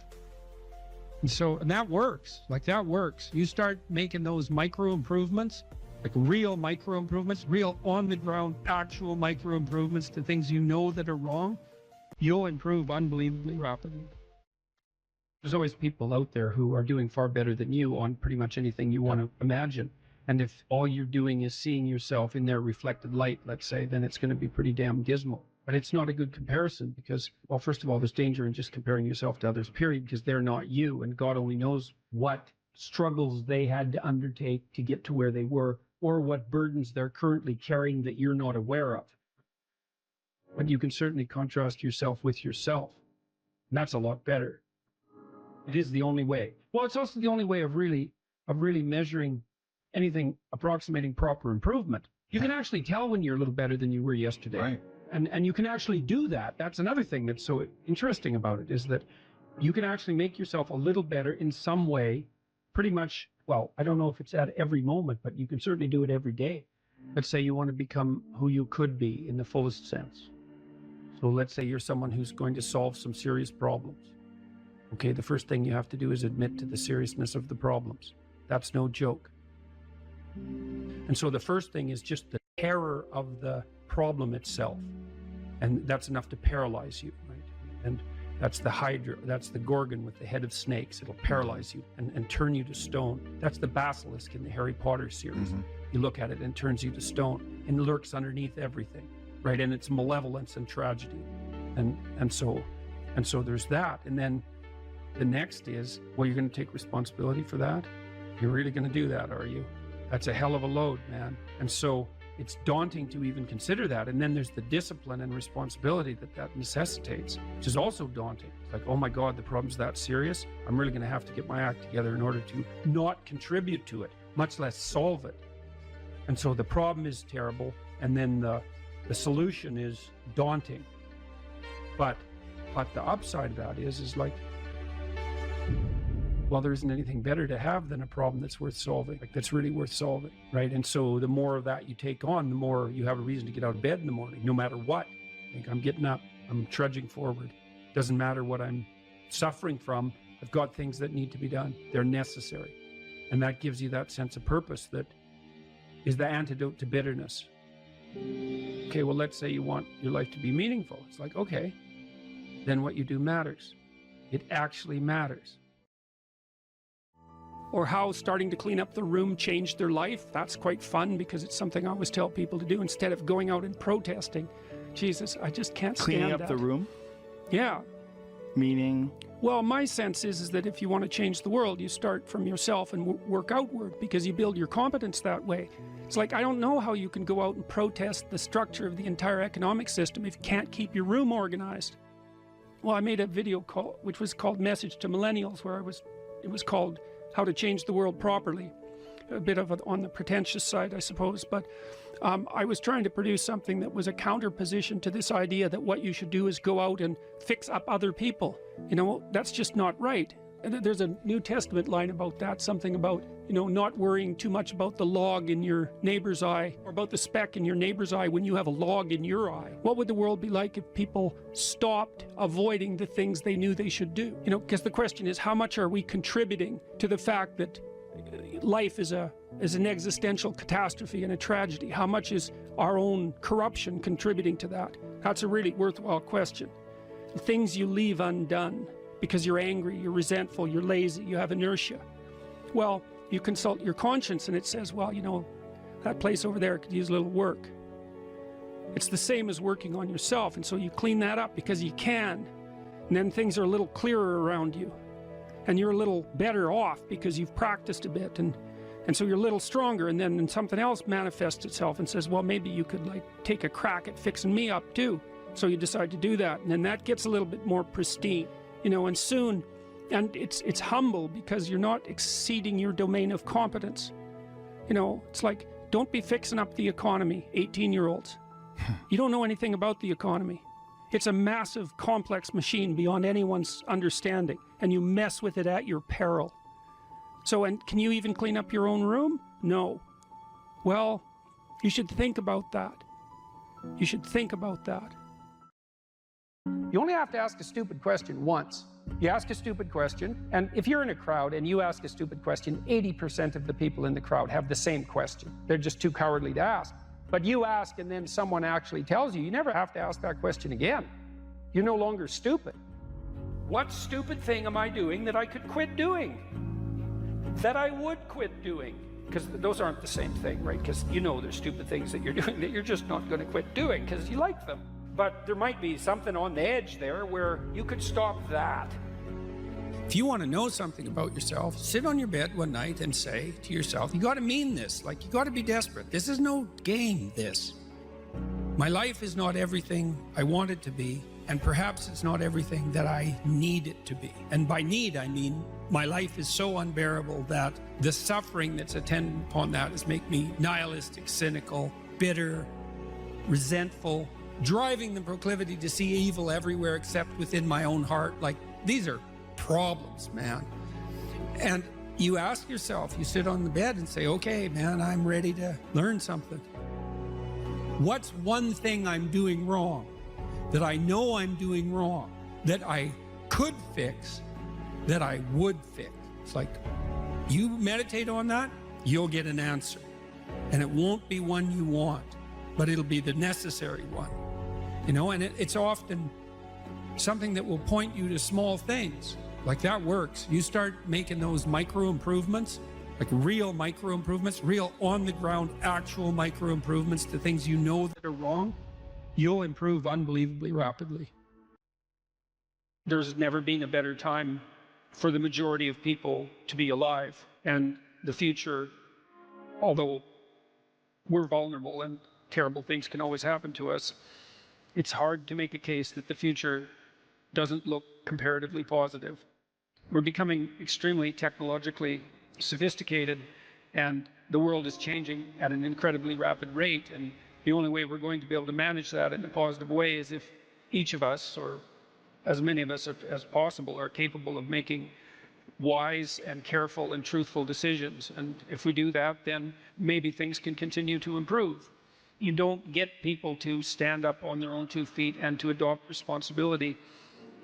And that works. Like, that works. You start making those micro improvements, like real micro improvements, real on the ground, actual micro improvements to things you know that are wrong, you'll improve unbelievably rapidly. There's always people out there who are doing far better than you on pretty much anything you want to imagine. And if all you're doing is seeing yourself in their reflected light, let's say, then it's going to be pretty damn dismal. But it's not a good comparison because, well, first of all, there's danger in just comparing yourself to others, period, because they're not you. And God only knows what struggles they had to undertake to get to where they were, or what burdens they're currently carrying that you're not aware of. But you can certainly contrast yourself with yourself. And that's a lot better. It is the only way. Well, it's also the only way of really measuring anything approximating proper improvement. You can actually tell when you're a little better than you were yesterday. Right. And you can actually do that. That's another thing that's so interesting about it, is that you can actually make yourself a little better in some way, pretty much. Well, I don't know if it's at every moment, but you can certainly do it every day. Let's say you want to become who you could be in the fullest sense. So let's say you're someone who's going to solve some serious problems. Okay, the first thing you have to do is admit to the seriousness of the problems. That's no joke. And so the first thing is just the terror of the problem itself. And that's enough to paralyze you, right? And that's the Hydra, that's the Gorgon with the head of snakes. It'll paralyze you and turn you to stone. That's the basilisk in the Harry Potter series. Mm-hmm. You look at it and it turns you to stone and lurks underneath everything, right? And it's malevolence and tragedy. And so there's that. And then the next is, well, you're going to take responsibility for that? You're really going to do that, are you? That's a hell of a load, man. And so it's daunting to even consider that. And then there's the discipline and responsibility that necessitates, which is also daunting. It's like, oh my God, the problem's that serious. I'm really going to have to get my act together in order to not contribute to it, much less solve it. And so the problem is terrible. And then the solution is daunting. But the upside of that is like, well, there isn't anything better to have than a problem that's worth solving, like that's really worth solving, right? And so the more of that you take on, the more you have a reason to get out of bed in the morning, no matter what. Like, I'm getting up, I'm trudging forward. Doesn't matter what I'm suffering from. I've got things that need to be done. They're necessary. And that gives you that sense of purpose that is the antidote to bitterness. Okay, well, let's say you want your life to be meaningful. It's like, okay, then what you do matters. It actually matters. Or how starting to clean up the room changed their life. That's quite fun because it's something I always tell people to do instead of going out and protesting. Jesus, I just can't stand Cleaning up that. the room? Yeah. Meaning? Well, my sense is that if you want to change the world, you start from yourself and work outward because you build your competence that way. It's like, I don't know how you can go out and protest the structure of the entire economic system if you can't keep your room organized. Well, I made a video call, which was called Message to Millennials, where it was called How to Change the World Properly. A bit of on the pretentious side, I suppose, but I was trying to produce something that was a counterposition to this idea that what you should do is go out and fix up other people. You know, that's just not right. And there's a New Testament line about that, something about, you know, not worrying too much about the log in your neighbor's eye or about the speck in your neighbor's eye when you have a log in your eye. What would the world be like if people stopped avoiding the things they knew they should do? You know, because the question is, how much are we contributing to the fact that life is an existential catastrophe and a tragedy? How much is our own corruption contributing to that? That's a really worthwhile question. The things you leave undone because you're angry, you're resentful, you're lazy, you have inertia. Well, you consult your conscience and it says, well, you know, that place over there could use a little work. It's the same as working on yourself, and so you clean that up because you can. And then things are a little clearer around you. And you're a little better off because you've practiced a bit, and so you're a little stronger, and then something else manifests itself and says, well, maybe you could like take a crack at fixing me up too. So you decide to do that, and then that gets a little bit more pristine, you know, and soon, and it's humble because you're not exceeding your domain of competence. You know, it's like, don't be fixing up the economy, 18-year-olds. You don't know anything about the economy. It's a massive, complex machine beyond anyone's understanding, and you mess with it at your peril. So, and can you even clean up your own room? No. Well, you should think about that. You should think about that. You only have to ask a stupid question once. You ask a stupid question, and if you're in a crowd and you ask a stupid question, 80% of the people in the crowd have the same question. They're just too cowardly to ask. But you ask and then someone actually tells you, you never have to ask that question again. You're no longer stupid. What stupid thing am I doing that I could quit doing? That I would quit doing? Because those aren't the same thing, right? Because you know there's stupid things that you're doing that you're just not going to quit doing because you like them. But there might be something on the edge there where you could stop that. If you want to know something about yourself, sit on your bed one night and say to yourself, you got to mean this, like you got to be desperate. This is no game, this. My life is not everything I want it to be, and perhaps it's not everything that I need it to be. And by need, I mean my life is so unbearable that the suffering that's attendant upon that is make me nihilistic, cynical, bitter, resentful, driving the proclivity to see evil everywhere except within my own heart. Like, these are problems, man. And you ask yourself, you sit on the bed and say, okay, man, I'm ready to learn something. What's one thing I'm doing wrong that I know I'm doing wrong, that I could fix, that I would fix? It's like, you meditate on that, you'll get an answer. And it won't be one you want, but it'll be the necessary one. You know, and it's often something that will point you to small things. Like, that works. You start making those micro improvements, like real micro improvements, real on the ground, actual micro improvements to things you know that are wrong, you'll improve unbelievably rapidly. There's never been a better time for the majority of people to be alive. And the future, although we're vulnerable and terrible things can always happen to us, it's hard to make a case that the future doesn't look comparatively positive. We're becoming extremely technologically sophisticated, and the world is changing at an incredibly rapid rate. And the only way we're going to be able to manage that in a positive way is if each of us, or as many of us as possible, are capable of making wise and careful and truthful decisions. And if we do that, then maybe things can continue to improve. You don't get people to stand up on their own 2 feet and to adopt responsibility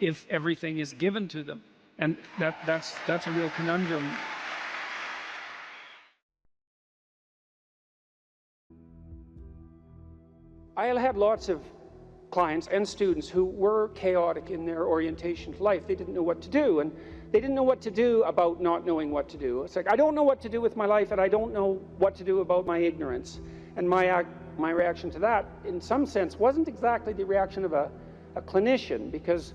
if everything is given to them. And that's a real conundrum. I had lots of clients and students who were chaotic in their orientation to life. They didn't know what to do, and they didn't know what to do about not knowing what to do. It's like, I don't know what to do with my life, and I don't know what to do about my ignorance. And my reaction to that, in some sense, wasn't exactly the reaction of a clinician, because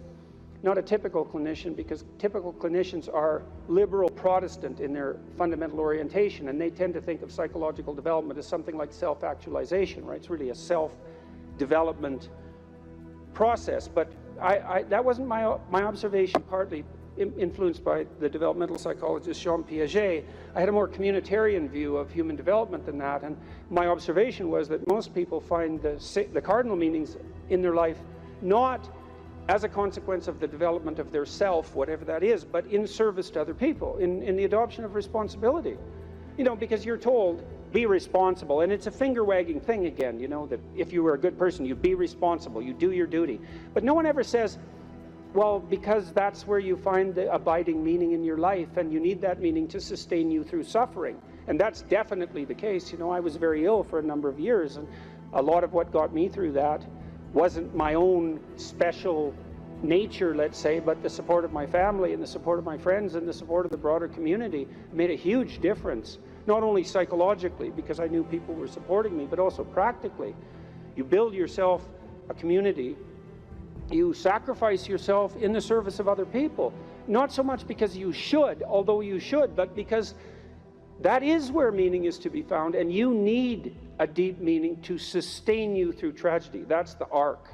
not a typical clinician, because typical clinicians are liberal Protestant in their fundamental orientation, and they tend to think of psychological development as something like self-actualization, right? It's really a self-development process. But that wasn't my observation, partly influenced by the developmental psychologist Jean Piaget. I had a more communitarian view of human development than that, and my observation was that most people find the cardinal meanings in their life not as a consequence of the development of their self, whatever that is, but in service to other people, in the adoption of responsibility. You know, because you're told, be responsible, and it's a finger-wagging thing again, you know, that if you were a good person, you be responsible, you do your duty. But no one ever says, well, because that's where you find the abiding meaning in your life, and you need that meaning to sustain you through suffering. And that's definitely the case. You know, I was very ill for a number of years, and a lot of what got me through that wasn't my own special nature, let's say, but the support of my family and the support of my friends and the support of the broader community made a huge difference, not only psychologically, because I knew people were supporting me, but also practically. You build yourself a community, you sacrifice yourself in the service of other people, not so much because you should, although you should, but because that is where meaning is to be found, and you need a deep meaning to sustain you through tragedy. That's the arc.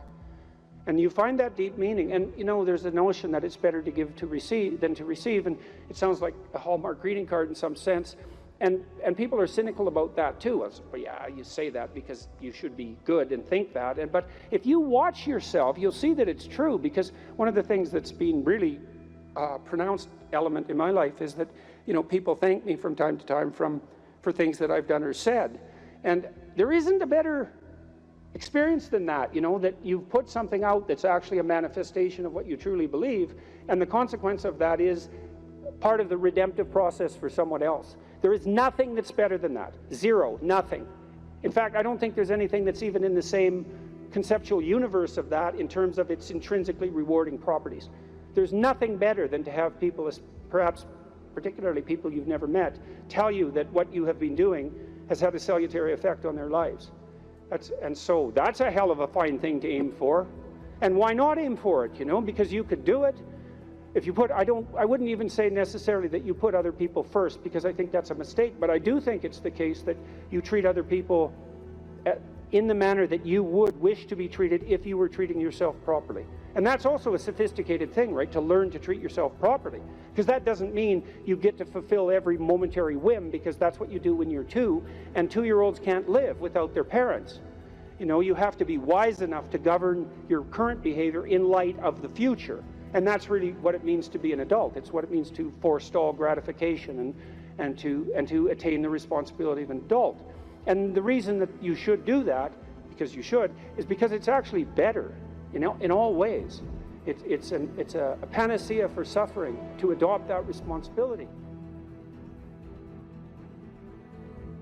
And you find that deep meaning, and you know, there's a notion that it's better to give to receive than to receive, and it sounds like a Hallmark greeting card in some sense, and people are cynical about that too. Well, yeah, you say that because you should be good and think that, but if you watch yourself, you'll see that it's true, because one of the things that's been really pronounced element in my life is that you know, people thank me from time to time for things that I've done or said. And there isn't a better experience than that, you know, that you've put something out that's actually a manifestation of what you truly believe, and the consequence of that is part of the redemptive process for someone else. There is nothing that's better than that. Zero, nothing. In fact, I don't think there's anything that's even in the same conceptual universe of that in terms of its intrinsically rewarding properties. There's nothing better than to have people, perhaps particularly people you've never met, tell you that what you have been doing has had a salutary effect on their lives. And so that's a hell of a fine thing to aim for. And why not aim for it, you know? Because you could do it. If you put, I wouldn't even say necessarily that you put other people first, because I think that's a mistake, but I do think it's the case that you treat other people in the manner that you would wish to be treated if you were treating yourself properly. And that's also a sophisticated thing, right? To learn to treat yourself properly. Because that doesn't mean you get to fulfill every momentary whim, because that's what you do when you're 2, and 2-year-olds can't live without their parents. You know, you have to be wise enough to govern your current behavior in light of the future. And that's really what it means to be an adult. It's what it means to forestall gratification and to attain the responsibility of an adult. And the reason that you should do that, because you should, is because it's actually better, you know, in all ways. It's a panacea for suffering to adopt that responsibility.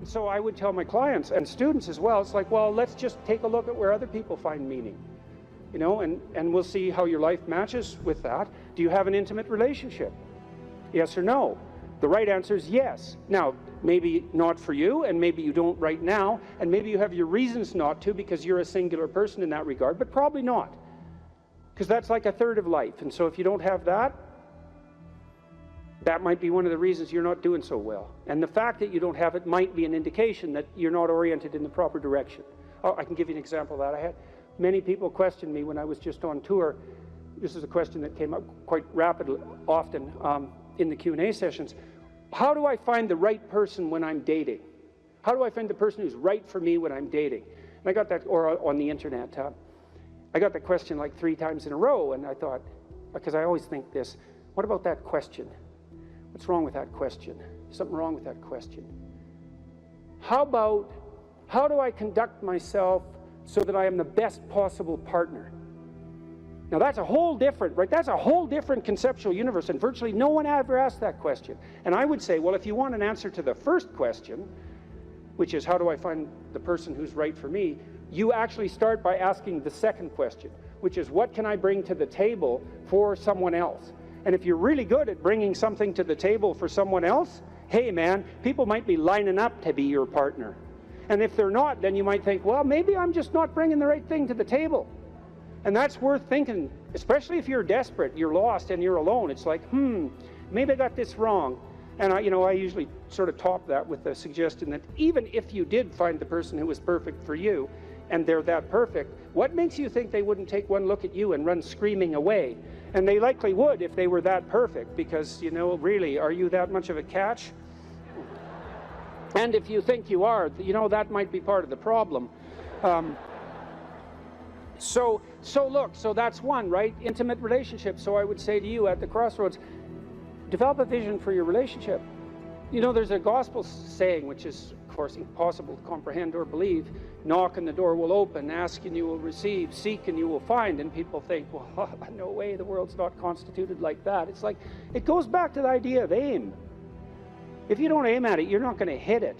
So I would tell my clients and students as well, it's like, well, let's just take a look at where other people find meaning, you know, and we'll see how your life matches with that. Do you have an intimate relationship? Yes or no? The right answer is yes. Now, maybe not for you, and maybe you don't right now, and maybe you have your reasons not to because you're a singular person in that regard, but probably not. Because that's like a third of life. And so if you don't have that, that might be one of the reasons you're not doing so well. And the fact that you don't have it might be an indication that you're not oriented in the proper direction. Oh, I can give you an example of that. I had many people question me when I was just on tour. This is a question that came up quite rapidly, often in the Q&A sessions. How do I find the right person when I'm dating? How do I find the person who's right for me when I'm dating? And I got that, or on the internet. I got that question like 3 times in a row, and I thought, because I always think this, what about that question? What's wrong with that question? Something wrong with that question. How about, how do I conduct myself so that I am the best possible partner? Now that's a whole different, right? That's a whole different conceptual universe, and virtually no one ever asked that question. And I would say, well, if you want an answer to the first question, which is how do I find the person who's right for me, you actually start by asking the second question, which is what can I bring to the table for someone else? And if you're really good at bringing something to the table for someone else, hey man, people might be lining up to be your partner. And if they're not, then you might think, well, maybe I'm just not bringing the right thing to the table. And that's worth thinking, especially if you're desperate, you're lost, and you're alone. It's like, maybe I got this wrong. And I usually sort of top that with the suggestion that even if you did find the person who was perfect for you, and they're that perfect, what makes you think they wouldn't take one look at you and run screaming away? And they likely would if they were that perfect, because, you know, really, are you that much of a catch? And if you think you are, you know, that might be part of the problem. So that's one, right? Intimate relationship. So I would say to you at the crossroads, develop a vision for your relationship. You know, there's a gospel saying, which is, of course, impossible to comprehend or believe. Knock and the door will open, ask and you will receive, seek and you will find. And people think, well, no way, the world's not constituted like that. It's like, it goes back to the idea of aim. If you don't aim at it, you're not going to hit it.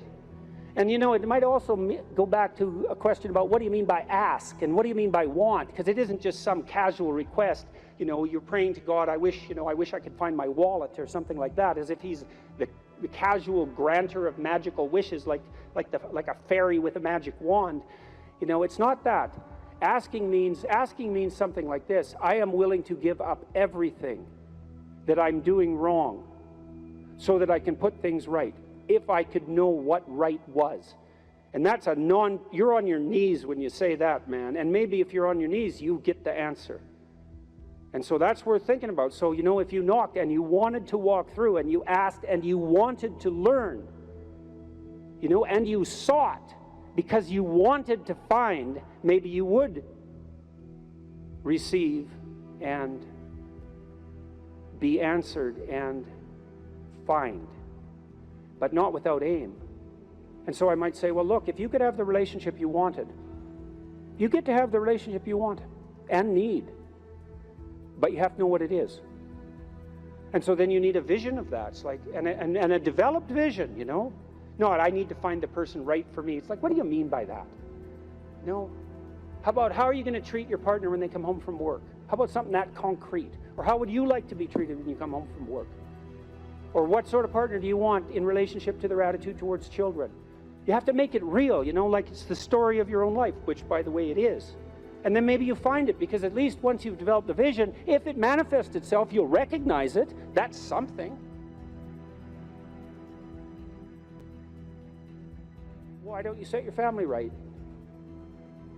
And you know, it might also go back to a question about what do you mean by ask and what do you mean by want? Because it isn't just some casual request. You know, you're praying to God, I wish I could find my wallet or something like that, as if he's the casual granter of magical wishes, like a fairy with a magic wand. You know, it's not that. Asking means something like this: I am willing to give up everything that I'm doing wrong so that I can put things right, if I could know what right was. And that's you're on your knees when you say that, man. And maybe if you're on your knees, you get the answer. And so that's worth thinking about. So, you know, if you knocked and you wanted to walk through and you asked and you wanted to learn, you know, and you sought because you wanted to find, maybe you would receive and be answered and find. but not without aim. And so I might say, well, look, if you could have the relationship you wanted, you get to have the relationship you want and need, but you have to know what it is. And so then you need a vision of that. It's like, and a developed vision, you know? Not, I need to find the person right for me. It's like, what do you mean by that? No. How about, how are you going to treat your partner when they come home from work? How about something that concrete? Or how would you like to be treated when you come home from work? Or what sort of partner do you want in relationship to their attitude towards children? You have to make it real, you know, like it's the story of your own life, which, by the way, it is. And then maybe you find it, because at least once you've developed the vision, if it manifests itself, you'll recognize it. That's something. Why don't you set your family right?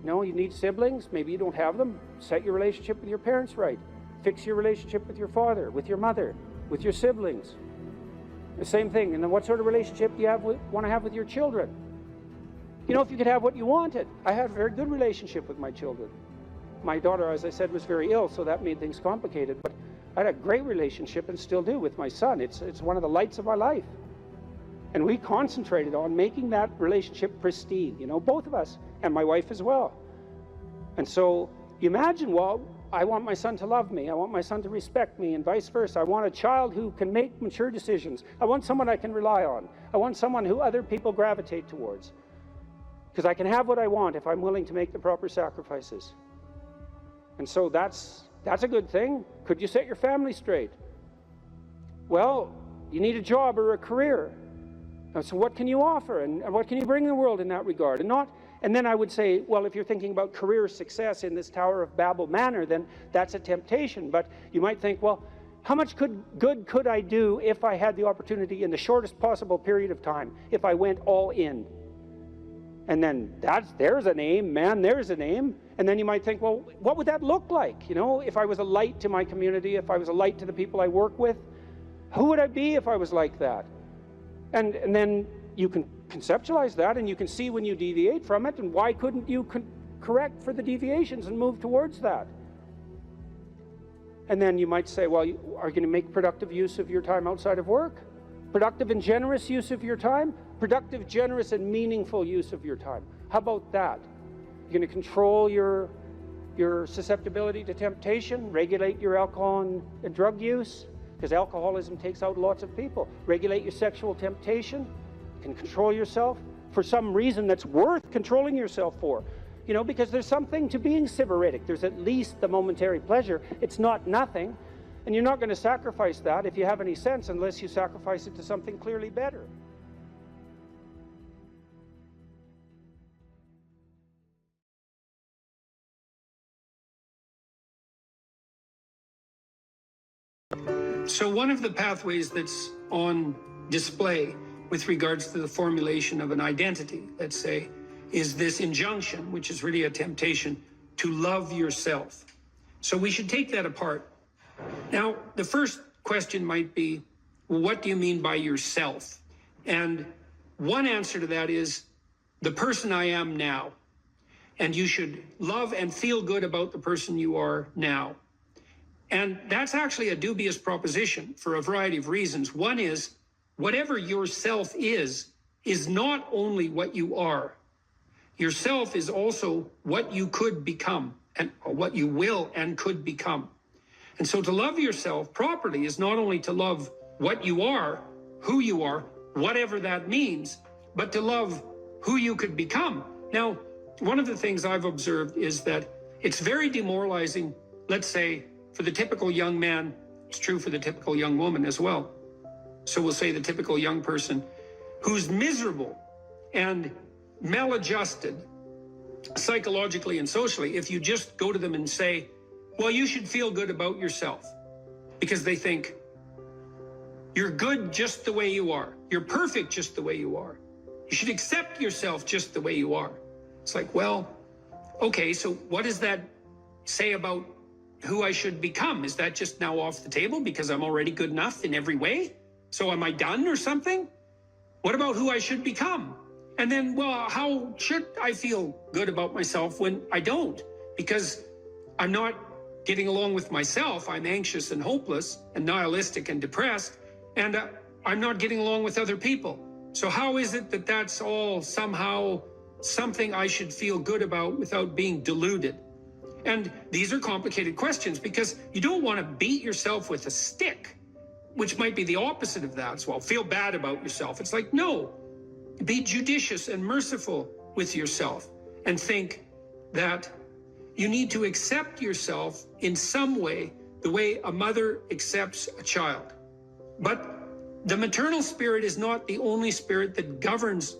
No, you need siblings. Maybe you don't have them. Set your relationship with your parents right. Fix your relationship with your father, with your mother, with your siblings. The same thing. And then what sort of relationship do you want to have with your children? You know, if you could have what you wanted. I had a very good relationship with my children. My daughter, as I said, was very ill, so that made things complicated. But I had a great relationship, and still do, with my son. It's one of the lights of my life. And we concentrated on making that relationship pristine, you know, both of us, and my wife as well. And so you imagine, well, I want my son to love me. I want my son to respect me, and vice versa. I want a child who can make mature decisions. I want someone I can rely on. I want someone who other people gravitate towards. Because I can have what I want if I'm willing to make the proper sacrifices. And so that's a good thing. Could you set your family straight? Well, you need a job or a career. So what can you offer, and what can you bring the world in that regard? And then I would say, well, if you're thinking about career success in this Tower of Babel manner, then that's a temptation. But you might think, well, how much good could I do if I had the opportunity in the shortest possible period of time, if I went all in? And then there's an aim, man, there's an aim. And then you might think, well, what would that look like? You know, if I was a light to my community, if I was a light to the people I work with, who would I be if I was like that? And then you can conceptualize that, and you can see when you deviate from it, and why couldn't you correct for the deviations and move towards that? And then you might say, well, are you going to make productive use of your time outside of work? Productive and generous use of your time? Productive, generous, and meaningful use of your time. How about that? You're going to control your susceptibility to temptation, regulate your alcohol and drug use, because alcoholism takes out lots of people. Regulate your sexual temptation. You can control yourself for some reason that's worth controlling yourself for. You know, because there's something to being sybaritic. There's at least the momentary pleasure. It's not nothing. And you're not going to sacrifice that, if you have any sense, unless you sacrifice it to something clearly better. So one of the pathways that's on display with regards to the formulation of an identity, let's say, is this injunction, which is really a temptation to love yourself. So we should take that apart. Now, the first question might be, well, what do you mean by yourself? And one answer to that is the person I am now. And you should love and feel good about the person you are now. And that's actually a dubious proposition for a variety of reasons. One is, whatever yourself is not only what you are. Yourself is also what you could become, and what you will and could become. And so to love yourself properly is not only to love what you are, who you are, whatever that means, but to love who you could become. Now, one of the things I've observed is that it's very demoralizing, let's say, for the typical young man. It's true for the typical young woman as well. So we'll say the typical young person who's miserable and maladjusted psychologically and socially, if you just go to them and say, well, you should feel good about yourself, because they think you're good just the way you are. You're perfect just the way you are. You should accept yourself just the way you are. It's like, well, okay, so what does that say about who I should become? Is that just now off the table because I'm already good enough in every way? So am I done or something? What about who I should become? And then, well, how should I feel good about myself when I don't? Because I'm not getting along with myself. I'm anxious and hopeless and nihilistic and depressed. And I'm not getting along with other people. So how is it that that's all somehow something I should feel good about without being deluded? And these are complicated questions because you don't want to beat yourself with a stick, which might be the opposite of that as well. Feel bad about yourself. It's like, no, be judicious and merciful with yourself and think that you need to accept yourself in some way, the way a mother accepts a child. But the maternal spirit is not the only spirit that governs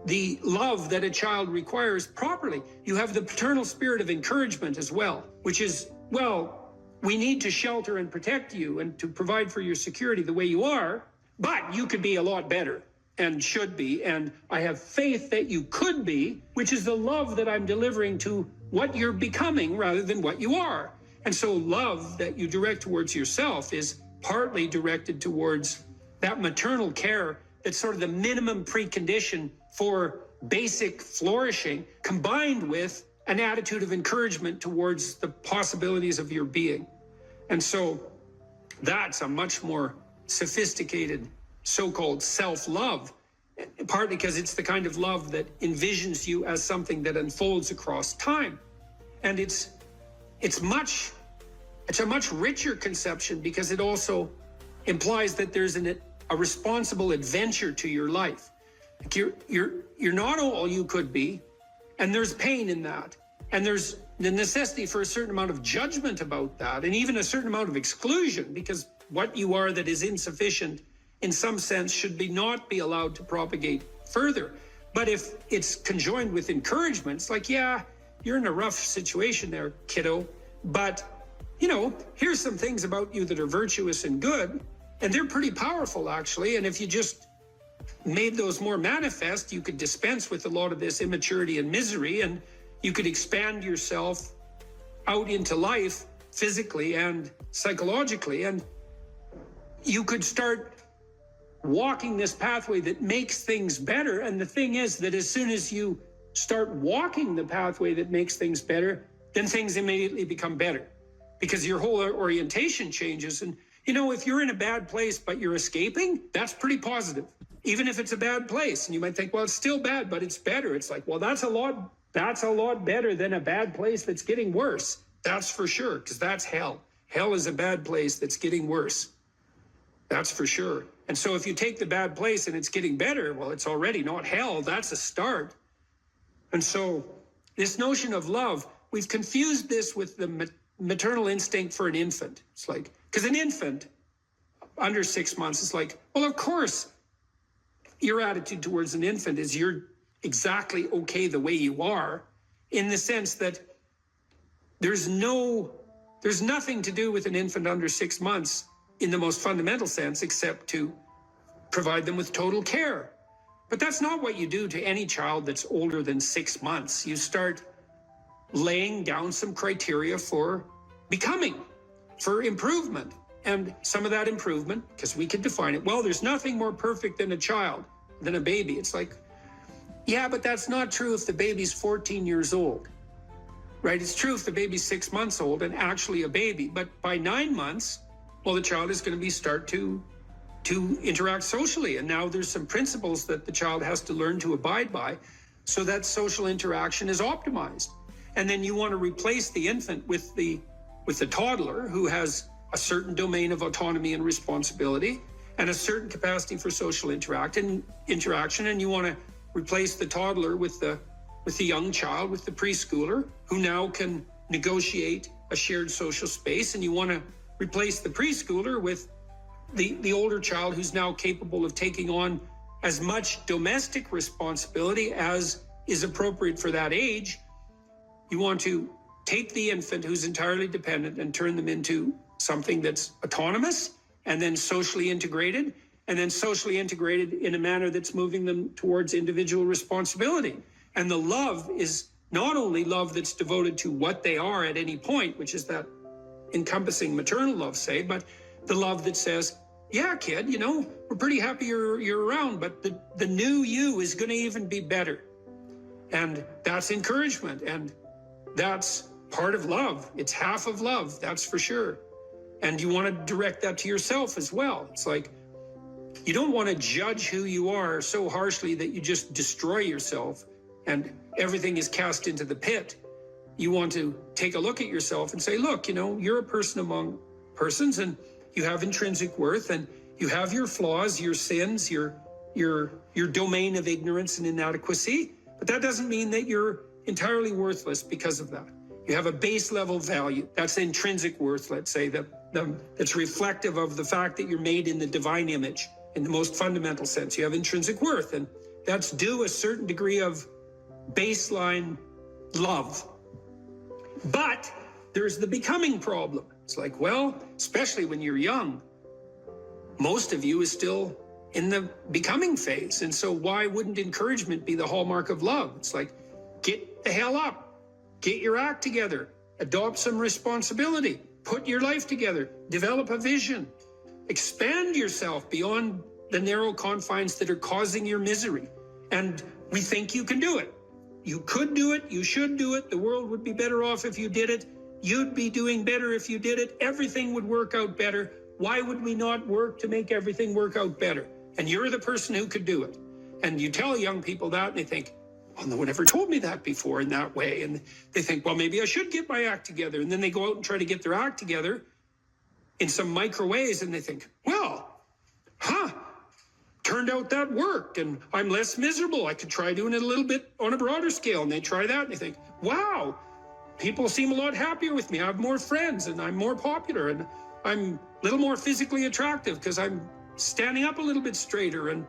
the love that a child requires properly. You have the paternal spirit of encouragement as well, which is, well, we need to shelter and protect you and to provide for your security the way you are, but you could be a lot better and should be, and I have faith that you could be, which is the love that I'm delivering to what you're becoming rather than what you are. And so love that you direct towards yourself is partly directed towards that maternal care that's sort of the minimum precondition for basic flourishing, combined with an attitude of encouragement towards the possibilities of your being. And so that's a much more sophisticated so-called self-love, partly because it's the kind of love that envisions you as something that unfolds across time. And it's a much richer conception because it also implies that there's a responsible adventure to your life. Like you're not all you could be, and there's pain in that. And there's the necessity for a certain amount of judgment about that, and even a certain amount of exclusion, because what you are that is insufficient in some sense should not be allowed to propagate further. But if it's conjoined with encouragement, it's like, yeah, you're in a rough situation there, kiddo, but here's some things about you that are virtuous and good, and they're pretty powerful actually. And if you just made those more manifest, you could dispense with a lot of this immaturity and misery, and you could expand yourself out into life physically and psychologically, and you could start walking this pathway that makes things better. And the thing is that as soon as you start walking the pathway that makes things better, then things immediately become better because your whole orientation changes. And if you're in a bad place but you're escaping, that's pretty positive, even if it's a bad place. And you might think, well, it's still bad, but it's better. It's like, well, that's a lot better than a bad place that's getting worse. That's for sure, because that's hell. Hell is a bad place that's getting worse. That's for sure. And so if you take the bad place and it's getting better, well, it's already not hell. That's a start. And so this notion of love, we've confused this with the maternal instinct for an infant. It's like, because an infant under 6 months is like, well, of course, your attitude towards an infant is you're exactly okay the way you are, in the sense that there's nothing to do with an infant under 6 months in the most fundamental sense, except to provide them with total care. But that's not what you do to any child that's older than 6 months. You start laying down some criteria for becoming, for improvement. And some of that improvement, because we could define it, well, there's nothing more perfect than a child, than a baby. It's like, yeah, but that's not true if the baby's 14 years old, right? It's true if the baby's 6 months old and actually a baby. But by 9 months, well, the child is going to start to interact socially. And now there's some principles that the child has to learn to abide by so that social interaction is optimized. And then you want to replace the infant with the toddler, who has a certain domain of autonomy and responsibility and a certain capacity for social interaction. And you want to replace the toddler with the young child, with the preschooler, who now can negotiate a shared social space. And you want to replace the preschooler with the older child, who's now capable of taking on as much domestic responsibility as is appropriate for that age. You want to take the infant who's entirely dependent and turn them into something that's autonomous and then socially integrated, and then socially integrated in a manner that's moving them towards individual responsibility. And the love is not only love that's devoted to what they are at any point, which is that encompassing maternal love, say, but the love that says, yeah, kid, we're pretty happy you're around, but the new you is going to even be better. And that's encouragement, and that's part of love. It's half of love, that's for sure. And you want to direct that to yourself as well. It's like, You don't want to judge who you are so harshly that you just destroy yourself and everything is cast into the pit. You want to take a look at yourself and say, look, you know, you're a person among persons and you have intrinsic worth and you have your flaws, your sins, your domain of ignorance and inadequacy. But that doesn't mean that you're entirely worthless because of that. You have a base level value. That's intrinsic worth, let's say, that's reflective of the fact that you're made in the divine image. In the most fundamental sense, you have intrinsic worth, and that's due a certain degree of baseline love. But there's the becoming problem. It's like, well, especially when you're young, most of you is still in the becoming phase. And so why wouldn't encouragement be the hallmark of love? It's like, get the hell up, get your act together, adopt some responsibility, put your life together, develop a vision, expand yourself beyond the narrow confines that are causing your misery. And we think you can do it. You could do it. You should do it. The world would be better off if you did it. You'd be doing better if you did it. Everything would work out better. Why would we not work to make everything work out better? And you're the person who could do it. And you tell young people that and they think, well, no one ever told me that before in that way. And they think, well, maybe I should get my act together. And then they go out and try to get their act together in some micro ways, and they think, well, turned out that worked, and I'm less miserable. I could try doing it a little bit on a broader scale. And they try that, and they think, wow, people seem a lot happier with me. I have more friends, and I'm more popular, and I'm a little more physically attractive because I'm standing up a little bit straighter. And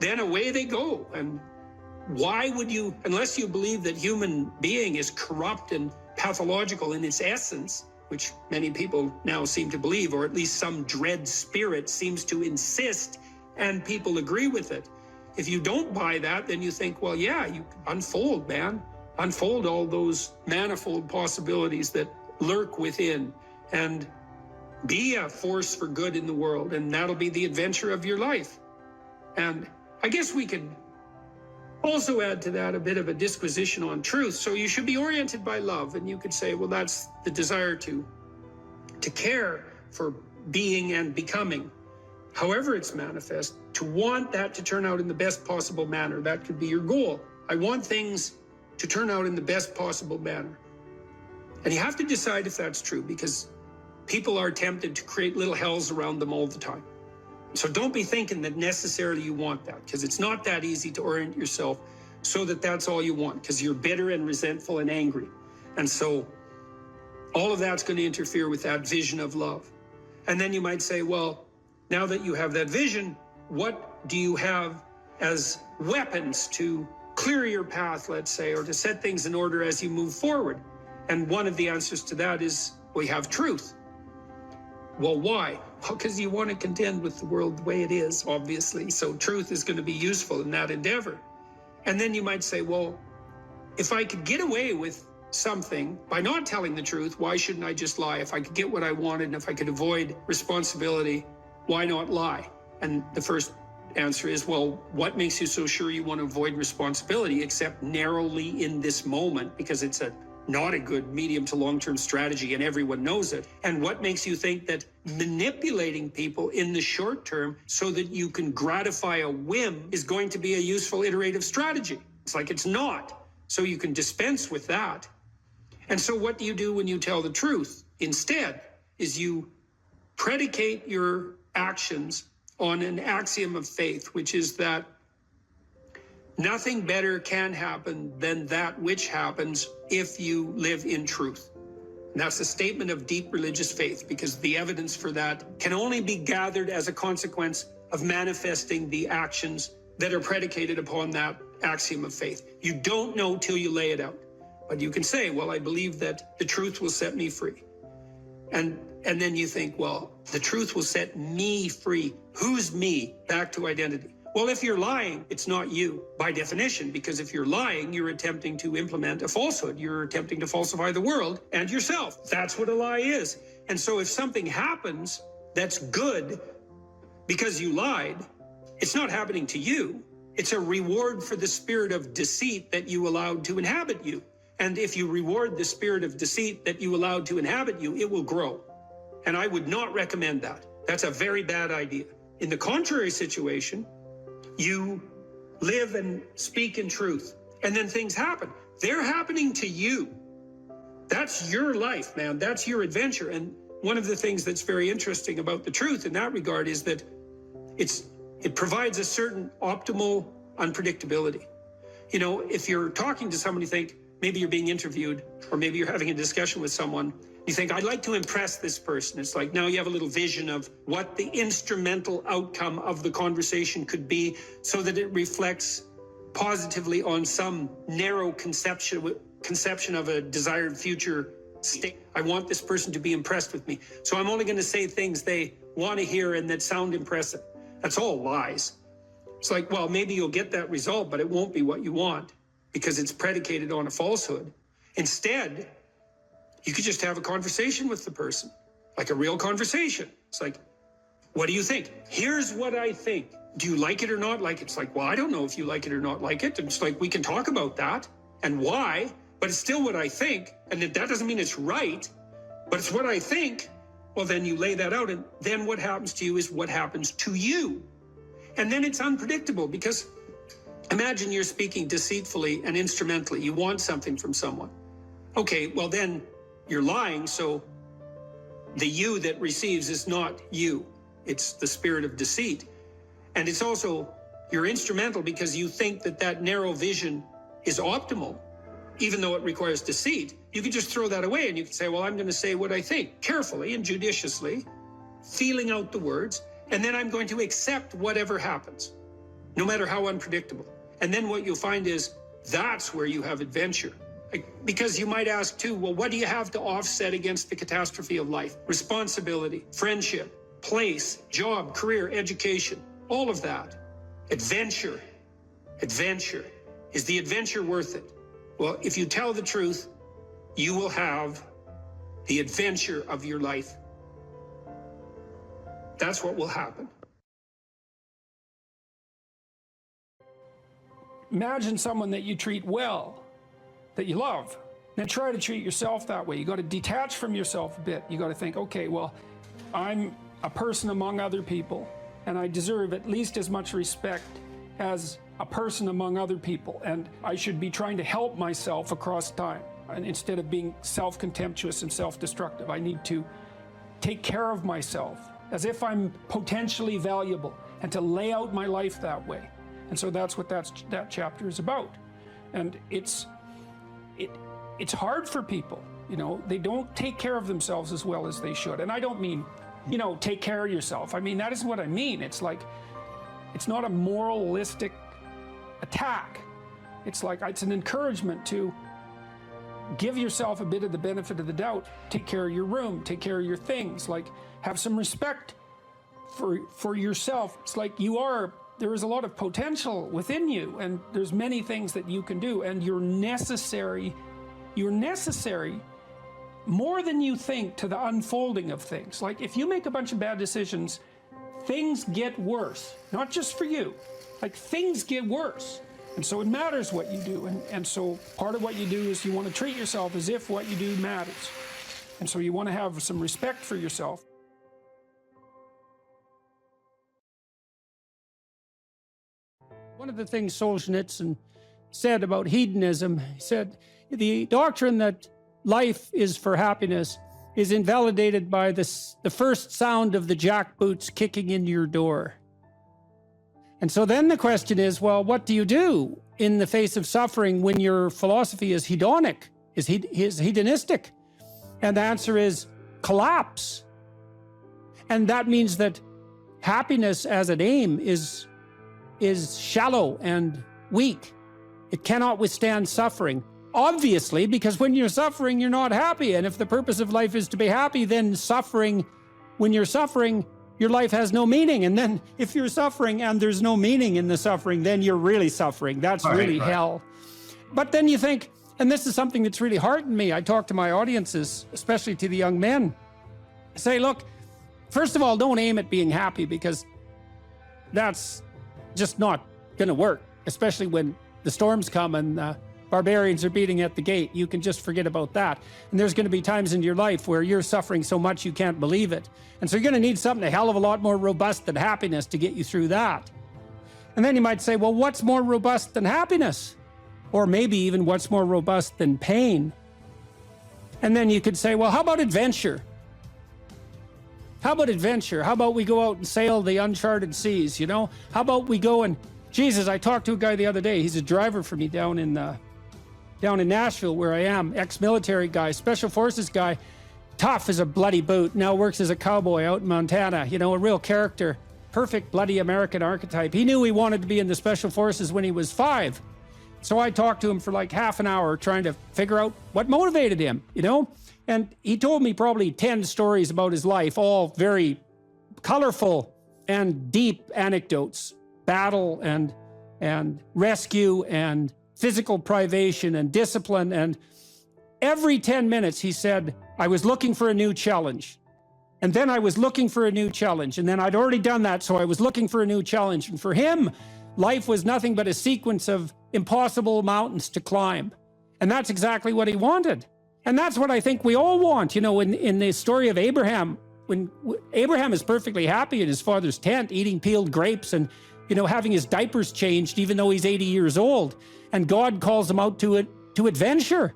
then away they go. And why would you, unless you believe that human being is corrupt and pathological in its essence, which many people now seem to believe, or at least some dread spirit seems to insist, and people agree with it. If you don't buy that, then you think, well, yeah, you unfold, man. Unfold all those manifold possibilities that lurk within and be a force for good in the world, and that'll be the adventure of your life. And I guess we could also add to that a bit of a disquisition on truth. So you should be oriented by love, and you could say, well, that's the desire to care for being and becoming, however it's manifest, to want that to turn out in the best possible manner. That could be your goal. I want things to turn out in the best possible manner. And you have to decide if that's true, because people are tempted to create little hells around them all the time. So don't be thinking that necessarily you want that, because it's not that easy to orient yourself so that that's all you want, because you're bitter and resentful and angry. And so all of that's going to interfere with that vision of love. And then you might say, well, now that you have that vision, what do you have as weapons to clear your path, let's say, or to set things in order as you move forward? And one of the answers to that is, we have truth. Well, why? Well, because you want to contend with the world the way it is, obviously. So truth is going to be useful in that endeavor. And then you might say, well, if I could get away with something by not telling the truth, why shouldn't I just lie? If I could get what I wanted and if I could avoid responsibility, why not lie? And the first answer is, well, what makes you so sure you want to avoid responsibility, except narrowly in this moment, because it's not a good medium to long-term strategy and everyone knows it. And what makes you think that manipulating people in the short term so that you can gratify a whim is going to be a useful iterative strategy? It's like, it's not. So you can dispense with that. And so what do you do when you tell the truth? Instead, is you predicate your actions on an axiom of faith, which is that nothing better can happen than that which happens if you live in truth. And that's a statement of deep religious faith, because the evidence for that can only be gathered as a consequence of manifesting the actions that are predicated upon that axiom of faith. You don't know till you lay it out. But you can say, well, I believe that the truth will set me free. And then you think, well, the truth will set me free. Who's me? Back to identity. Well, if you're lying, it's not you by definition, because if you're lying, you're attempting to implement a falsehood. You're attempting to falsify the world and yourself. That's what a lie is. And so if something happens that's good because you lied, it's not happening to you. It's a reward for the spirit of deceit that you allowed to inhabit you. And if you reward the spirit of deceit that you allowed to inhabit you, it will grow. And I would not recommend that. That's a very bad idea. In the contrary situation, you live and speak in truth, and then things happen. They're happening to you. That's your life, man. That's your adventure. And one of the things that's very interesting about the truth in that regard is that it provides a certain optimal unpredictability. You know, if you're talking to someone, you think maybe you're being interviewed, or maybe you're having a discussion with someone, you think, I'd like to impress this person. It's like now you have a little vision of what the instrumental outcome of the conversation could be, so that it reflects positively on some narrow conception of a desired future state. I want this person to be impressed with me, so I'm only going to say things they want to hear and that sound impressive. That's all lies. It's like, well, maybe you'll get that result, but it won't be what you want because it's predicated on a falsehood. Instead, you could just have a conversation with the person, like a real conversation. It's like, what do you think? Here's what I think. Do you like it or not like it? It's like, well, I don't know if you like it or not like it. It's like, we can talk about that and why, but it's still what I think. And that doesn't mean it's right, but it's what I think. Well, then you lay that out, and then what happens to you is what happens to you. And then it's unpredictable, because imagine you're speaking deceitfully and instrumentally. You want something from someone. Okay, well then you're lying, so the you that receives is not you. It's the spirit of deceit. And it's also, you're instrumental because you think that that narrow vision is optimal, even though it requires deceit. You can just throw that away and you can say, well, I'm going to say what I think, carefully and judiciously, feeling out the words, and then I'm going to accept whatever happens, no matter how unpredictable. And then what you'll find is that's where you have adventure. Because you might ask too, well, what do you have to offset against the catastrophe of life? Responsibility, friendship, place, job, career, education, all of that. Adventure. Adventure. Is the adventure worth it? Well, if you tell the truth, you will have the adventure of your life. That's what will happen. Imagine someone that you treat well, that you love. Now try to treat yourself that way. You got to detach from yourself a bit. You got to think, okay, well, I'm a person among other people, and I deserve at least as much respect as a person among other people, and I should be trying to help myself across time. And instead of being self-contemptuous and self-destructive, I need to take care of myself as if I'm potentially valuable, and to lay out my life that way. And so that's what that chapter is about. And it's hard for people, you know. They don't take care of themselves as well as they should. And I don't mean, you know, take care of yourself. I mean, that isn't what I mean. It's like, it's not a moralistic attack. It's like, it's an encouragement to give yourself a bit of the benefit of the doubt. Take care of your room, take care of your things, like have some respect for yourself. It's like there is a lot of potential within you, and there's many things that you can do, and you're necessary more than you think to the unfolding of things. Like if you make a bunch of bad decisions, things get worse, not just for you, like things get worse. And so it matters what you do. And so part of what you do is you want to treat yourself as if what you do matters. And so you want to have some respect for yourself. One of the things Solzhenitsyn said about hedonism, he said, the doctrine that life is for happiness is invalidated by the first sound of the jackboots kicking in your door. And so then the question is, well, what do you do in the face of suffering when your philosophy is hedonic, is hedonistic? And the answer is collapse. And that means that happiness as an aim is shallow and weak. It cannot withstand suffering. Obviously, because when you're suffering, you're not happy. And if the purpose of life is to be happy, then when you're suffering, your life has no meaning. And then if you're suffering and there's no meaning in the suffering, then you're really suffering. That's really hell. But then you think, and this is something that's really heartened me. I talk to my audiences, especially to the young men. I say, look, first of all, don't aim at being happy, because that's just not going to work, especially when the storms come and Barbarians are beating at the gate. You can just forget about that. And there's going to be times in your life where you're suffering so much you can't believe it. And so you're going to need something a hell of a lot more robust than happiness to get you through that. And then you might say, well, what's more robust than happiness? Or maybe even what's more robust than pain? And then you could say, well, how about adventure? How about adventure? How about we go out and sail the uncharted seas, you know? How about we go and, Jesus, I talked to a guy the other day. He's a driver for me down in Nashville, where I am, ex-military guy, special forces guy, tough as a bloody boot, now works as a cowboy out in Montana, you know, a real character, perfect bloody American archetype. He knew he wanted to be in the special forces when he was 5. So I talked to him for like half an hour trying to figure out what motivated him, you know? And he told me probably 10 stories about his life, all very colorful and deep anecdotes, battle and rescue and physical privation and discipline. And every 10 minutes he said, I was looking for a new challenge. And then I was looking for a new challenge. And then I'd already done that, so I was looking for a new challenge. And for him, life was nothing but a sequence of impossible mountains to climb. And that's exactly what he wanted. And that's what I think we all want. You know, in the story of Abraham, when Abraham is perfectly happy in his father's tent, eating peeled grapes and, you know, having his diapers changed, even though he's 80 years old. And God calls him out to adventure.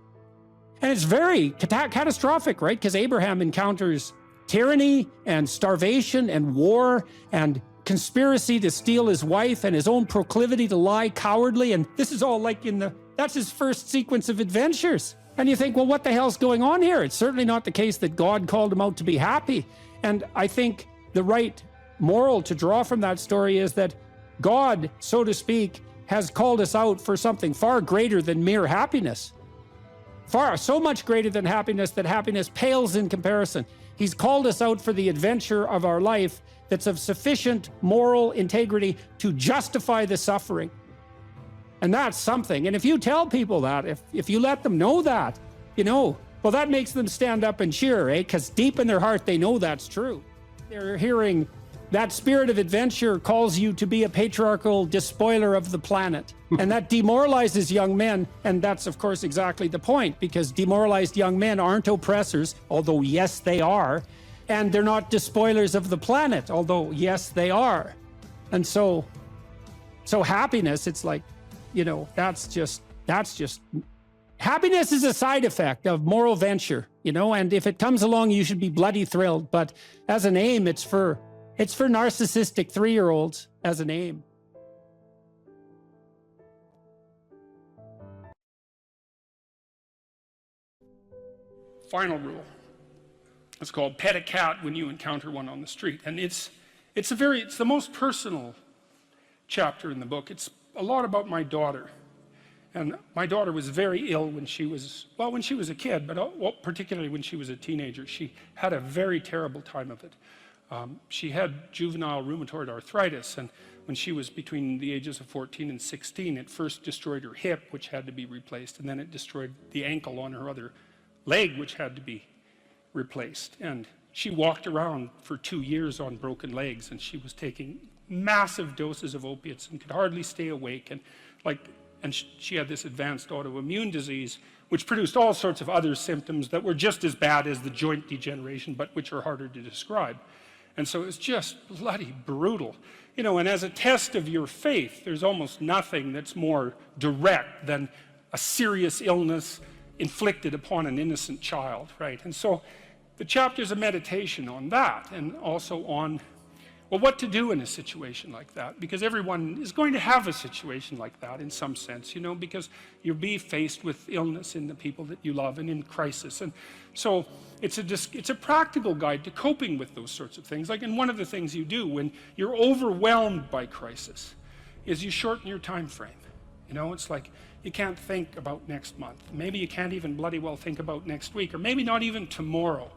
And it's very catastrophic, right? Because Abraham encounters tyranny and starvation and war and conspiracy to steal his wife and his own proclivity to lie cowardly. And this is all like that's his first sequence of adventures. And you think, well, what the hell's going on here? It's certainly not the case that God called him out to be happy. And I think the right moral to draw from that story is that God, so to speak, has called us out for something far greater than mere happiness. So much greater than happiness that happiness pales in comparison. He's called us out for the adventure of our life that's of sufficient moral integrity to justify the suffering. And that's something. And if you tell people that, if you let them know that, you know, well, that makes them stand up and cheer, eh? Because deep in their heart, they know that's true. They're hearing that spirit of adventure calls you to be a patriarchal despoiler of the planet. And that demoralizes young men. And that's, of course, exactly the point, because demoralized young men aren't oppressors, although, yes, they are. And they're not despoilers of the planet, although, yes, they are. And so happiness, it's like, you know, that's just, happiness is a side effect of moral venture, you know, and if it comes along, you should be bloody thrilled. But as an aim, it's for narcissistic 3-year-olds as an aim. Final rule. It's called pet a cat when you encounter one on the street. And it's the most personal chapter in the book. It's a lot about my daughter. And my daughter was very ill when she was a kid, but particularly when she was a teenager. She had a very terrible time of it. She had juvenile rheumatoid arthritis, and when she was between the ages of 14 and 16, it first destroyed her hip, which had to be replaced, and then it destroyed the ankle on her other leg, which had to be replaced. And she walked around for 2 years on broken legs, and she was taking massive doses of opiates and could hardly stay awake. And she had this advanced autoimmune disease, which produced all sorts of other symptoms that were just as bad as the joint degeneration, but which are harder to describe. And so it's just bloody brutal. You know, and as a test of your faith, there's almost nothing that's more direct than a serious illness inflicted upon an innocent child, right? And so the chapter's a meditation on that, and also on, well, what to do in a situation like that, because everyone is going to have a situation like that in some sense, you know, because you'll be faced with illness in the people that you love and in crisis. And so it's a practical guide to coping with those sorts of things. Like, and one of the things you do when you're overwhelmed by crisis is you shorten your time frame. You know, it's like you can't think about next month. Maybe you can't even bloody well think about next week, or maybe not even tomorrow.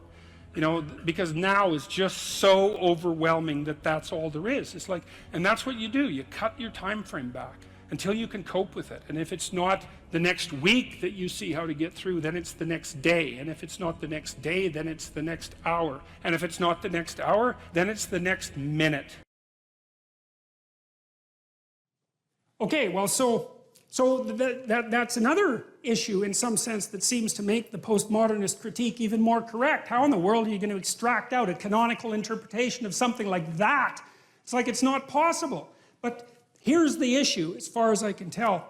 You know, because now is just so overwhelming that that's all there is. It's like, and that's what you do. You cut your time frame back until you can cope with it. And if it's not the next week that you see how to get through, then it's the next day. And if it's not the next day, then it's the next hour. And if it's not the next hour, then it's the next minute. Okay, well, so So that's another issue in some sense that seems to make the postmodernist critique even more correct. How in the world are you going to extract out a canonical interpretation of something like that? It's like it's not possible. But here's the issue, as far as I can tell.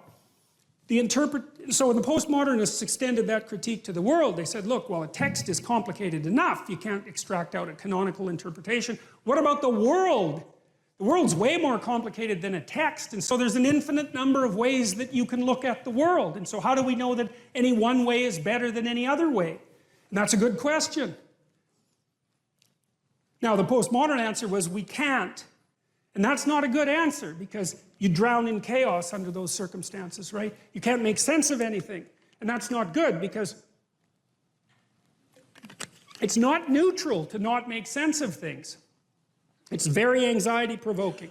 So the postmodernists extended that critique to the world. They said, look, well, a text is complicated enough. You can't extract out a canonical interpretation. What about the world? The world's way more complicated than a text, and so there's an infinite number of ways that you can look at the world. And so how do we know that any one way is better than any other way? And that's a good question. Now, the postmodern answer was we can't. And that's not a good answer, because you drown in chaos under those circumstances, right? You can't make sense of anything. And that's not good, because it's not neutral to not make sense of things. It's very anxiety-provoking.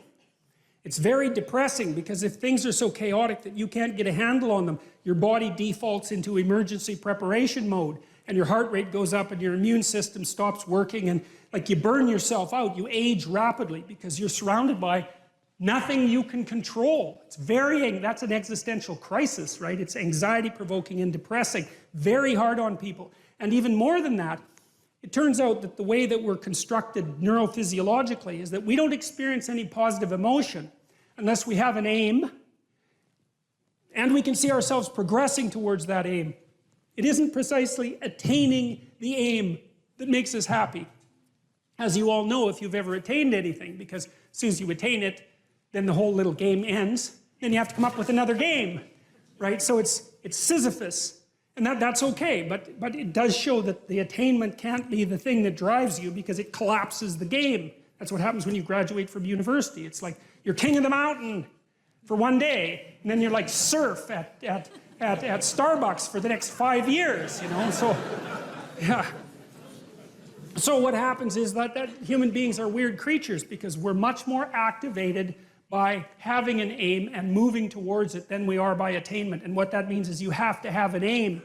It's very depressing, because if things are so chaotic that you can't get a handle on them, your body defaults into emergency preparation mode, and your heart rate goes up, and your immune system stops working, and like you burn yourself out. You age rapidly because you're surrounded by nothing you can control. That's an existential crisis, right? It's anxiety-provoking and depressing, very hard on people. And even more than that, it turns out that the way that we're constructed neurophysiologically is that we don't experience any positive emotion unless we have an aim and we can see ourselves progressing towards that aim. It isn't precisely attaining the aim that makes us happy. As you all know, if you've ever attained anything, because as soon as you attain it, then the whole little game ends. Then you have to come up with another game, right? So it's Sisyphus. And that's okay, but it does show that the attainment can't be the thing that drives you, because it collapses the game. That's what happens when you graduate from university. It's like you're king of the mountain for one day, and then you're like surf at Starbucks for the next 5 years, you know? So, yeah. So what happens is that human beings are weird creatures, because we're much more activated by having an aim and moving towards it than we are by attainment. And what that means is you have to have an aim,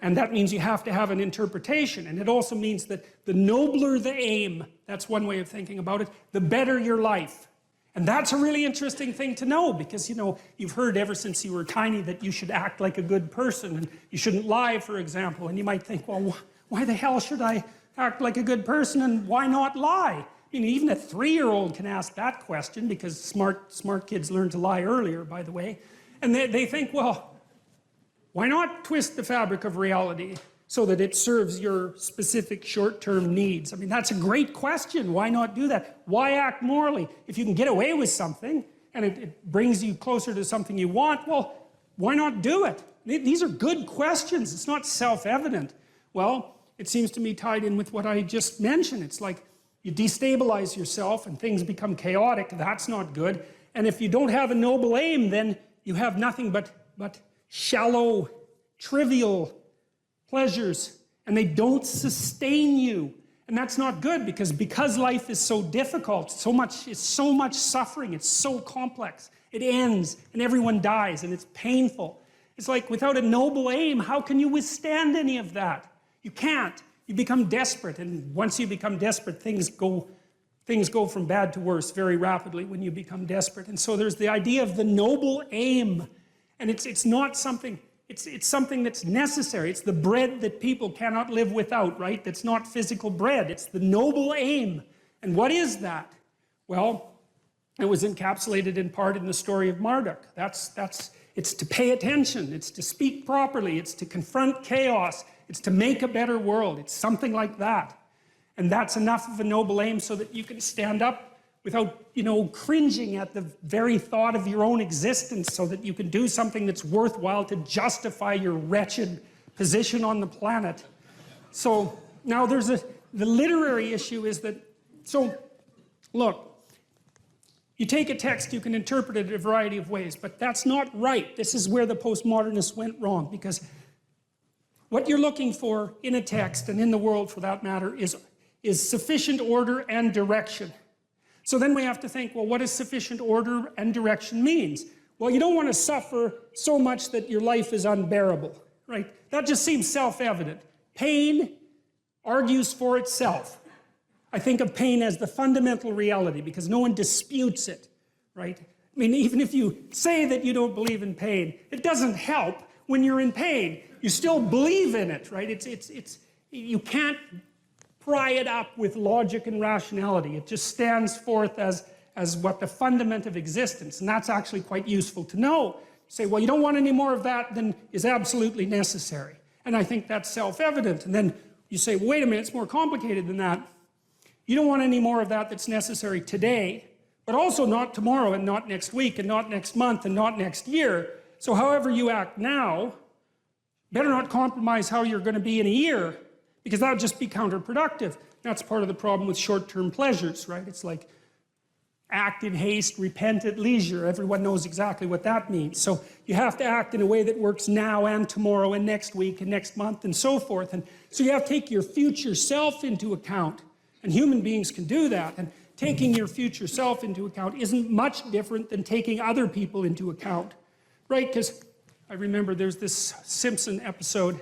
and that means you have to have an interpretation. And it also means that the nobler the aim, that's one way of thinking about it, the better your life. And that's a really interesting thing to know, because, you know, you've heard ever since you were tiny that you should act like a good person, and you shouldn't lie, for example. And you might think, well, why the hell should I act like a good person, and why not lie? I mean, even a 3-year-old can ask that question, because smart kids learn to lie earlier, by the way. And they think, well, why not twist the fabric of reality so that it serves your specific short-term needs? I mean, that's a great question. Why not do that? Why act morally? If you can get away with something and it brings you closer to something you want, well, why not do it? These are good questions. It's not self-evident. Well, it seems to me tied in with what I just mentioned. It's like you destabilize yourself and things become chaotic. That's not good. And if you don't have a noble aim, then you have nothing but shallow, trivial pleasures, and they don't sustain you. And that's not good, because life is so difficult, it's so much suffering, it's so complex. It ends, and everyone dies, and it's painful. It's like, without a noble aim, how can you withstand any of that? You can't. You become desperate, and once you become desperate, things go from bad to worse very rapidly when you become desperate. And so there's the idea of the noble aim, and it's not something, it's something that's necessary. It's the bread that people cannot live without, right? That's not physical bread. It's the noble aim. And what is that? Well, it was encapsulated in part in the story of Marduk. It's to pay attention. It's to speak properly. It's to confront chaos. It's to make a better world. It's something like that. And that's enough of a noble aim so that you can stand up without, cringing at the very thought of your own existence, so that you can do something that's worthwhile to justify your wretched position on the planet. So now the literary issue is that, look, you take a text, you can interpret it a variety of ways, but that's not right. This is where the postmodernists went wrong, because what you're looking for in a text, and in the world for that matter, is sufficient order and direction. So then we have to think, well, what does sufficient order and direction means? Well, you don't want to suffer so much that your life is unbearable, right? That just seems self-evident. Pain argues for itself. I think of pain as the fundamental reality, because no one disputes it, right? I mean, even if you say that you don't believe in pain, it doesn't help when you're in pain. You still believe in it, right? You can't pry it up with logic and rationality. It just stands forth as what the fundament of existence, and that's actually quite useful to know. You say, well, you don't want any more of that than is absolutely necessary. And I think that's self-evident. And then you say, wait a minute, it's more complicated than that. You don't want any more of that that's necessary today, but also not tomorrow and not next week and not next month and not next year. So however you act now, better not compromise how you're going to be in a year, because that would just be counterproductive. That's part of the problem with short-term pleasures, right? It's like act in haste, repent at leisure. Everyone knows exactly what that means. So you have to act in a way that works now and tomorrow and next week and next month and so forth. And so you have to take your future self into account. And human beings can do that. And taking your future self into account isn't much different than taking other people into account, right? Because I remember there's this Simpson episode,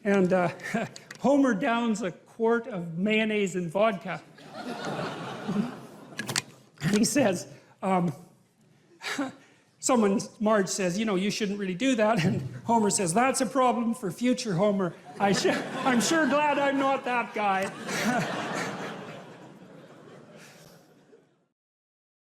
and Homer downs a quart of mayonnaise and vodka. And he says, Marge says, you shouldn't really do that. And Homer says, that's a problem for future Homer. I'm sure glad I'm not that guy.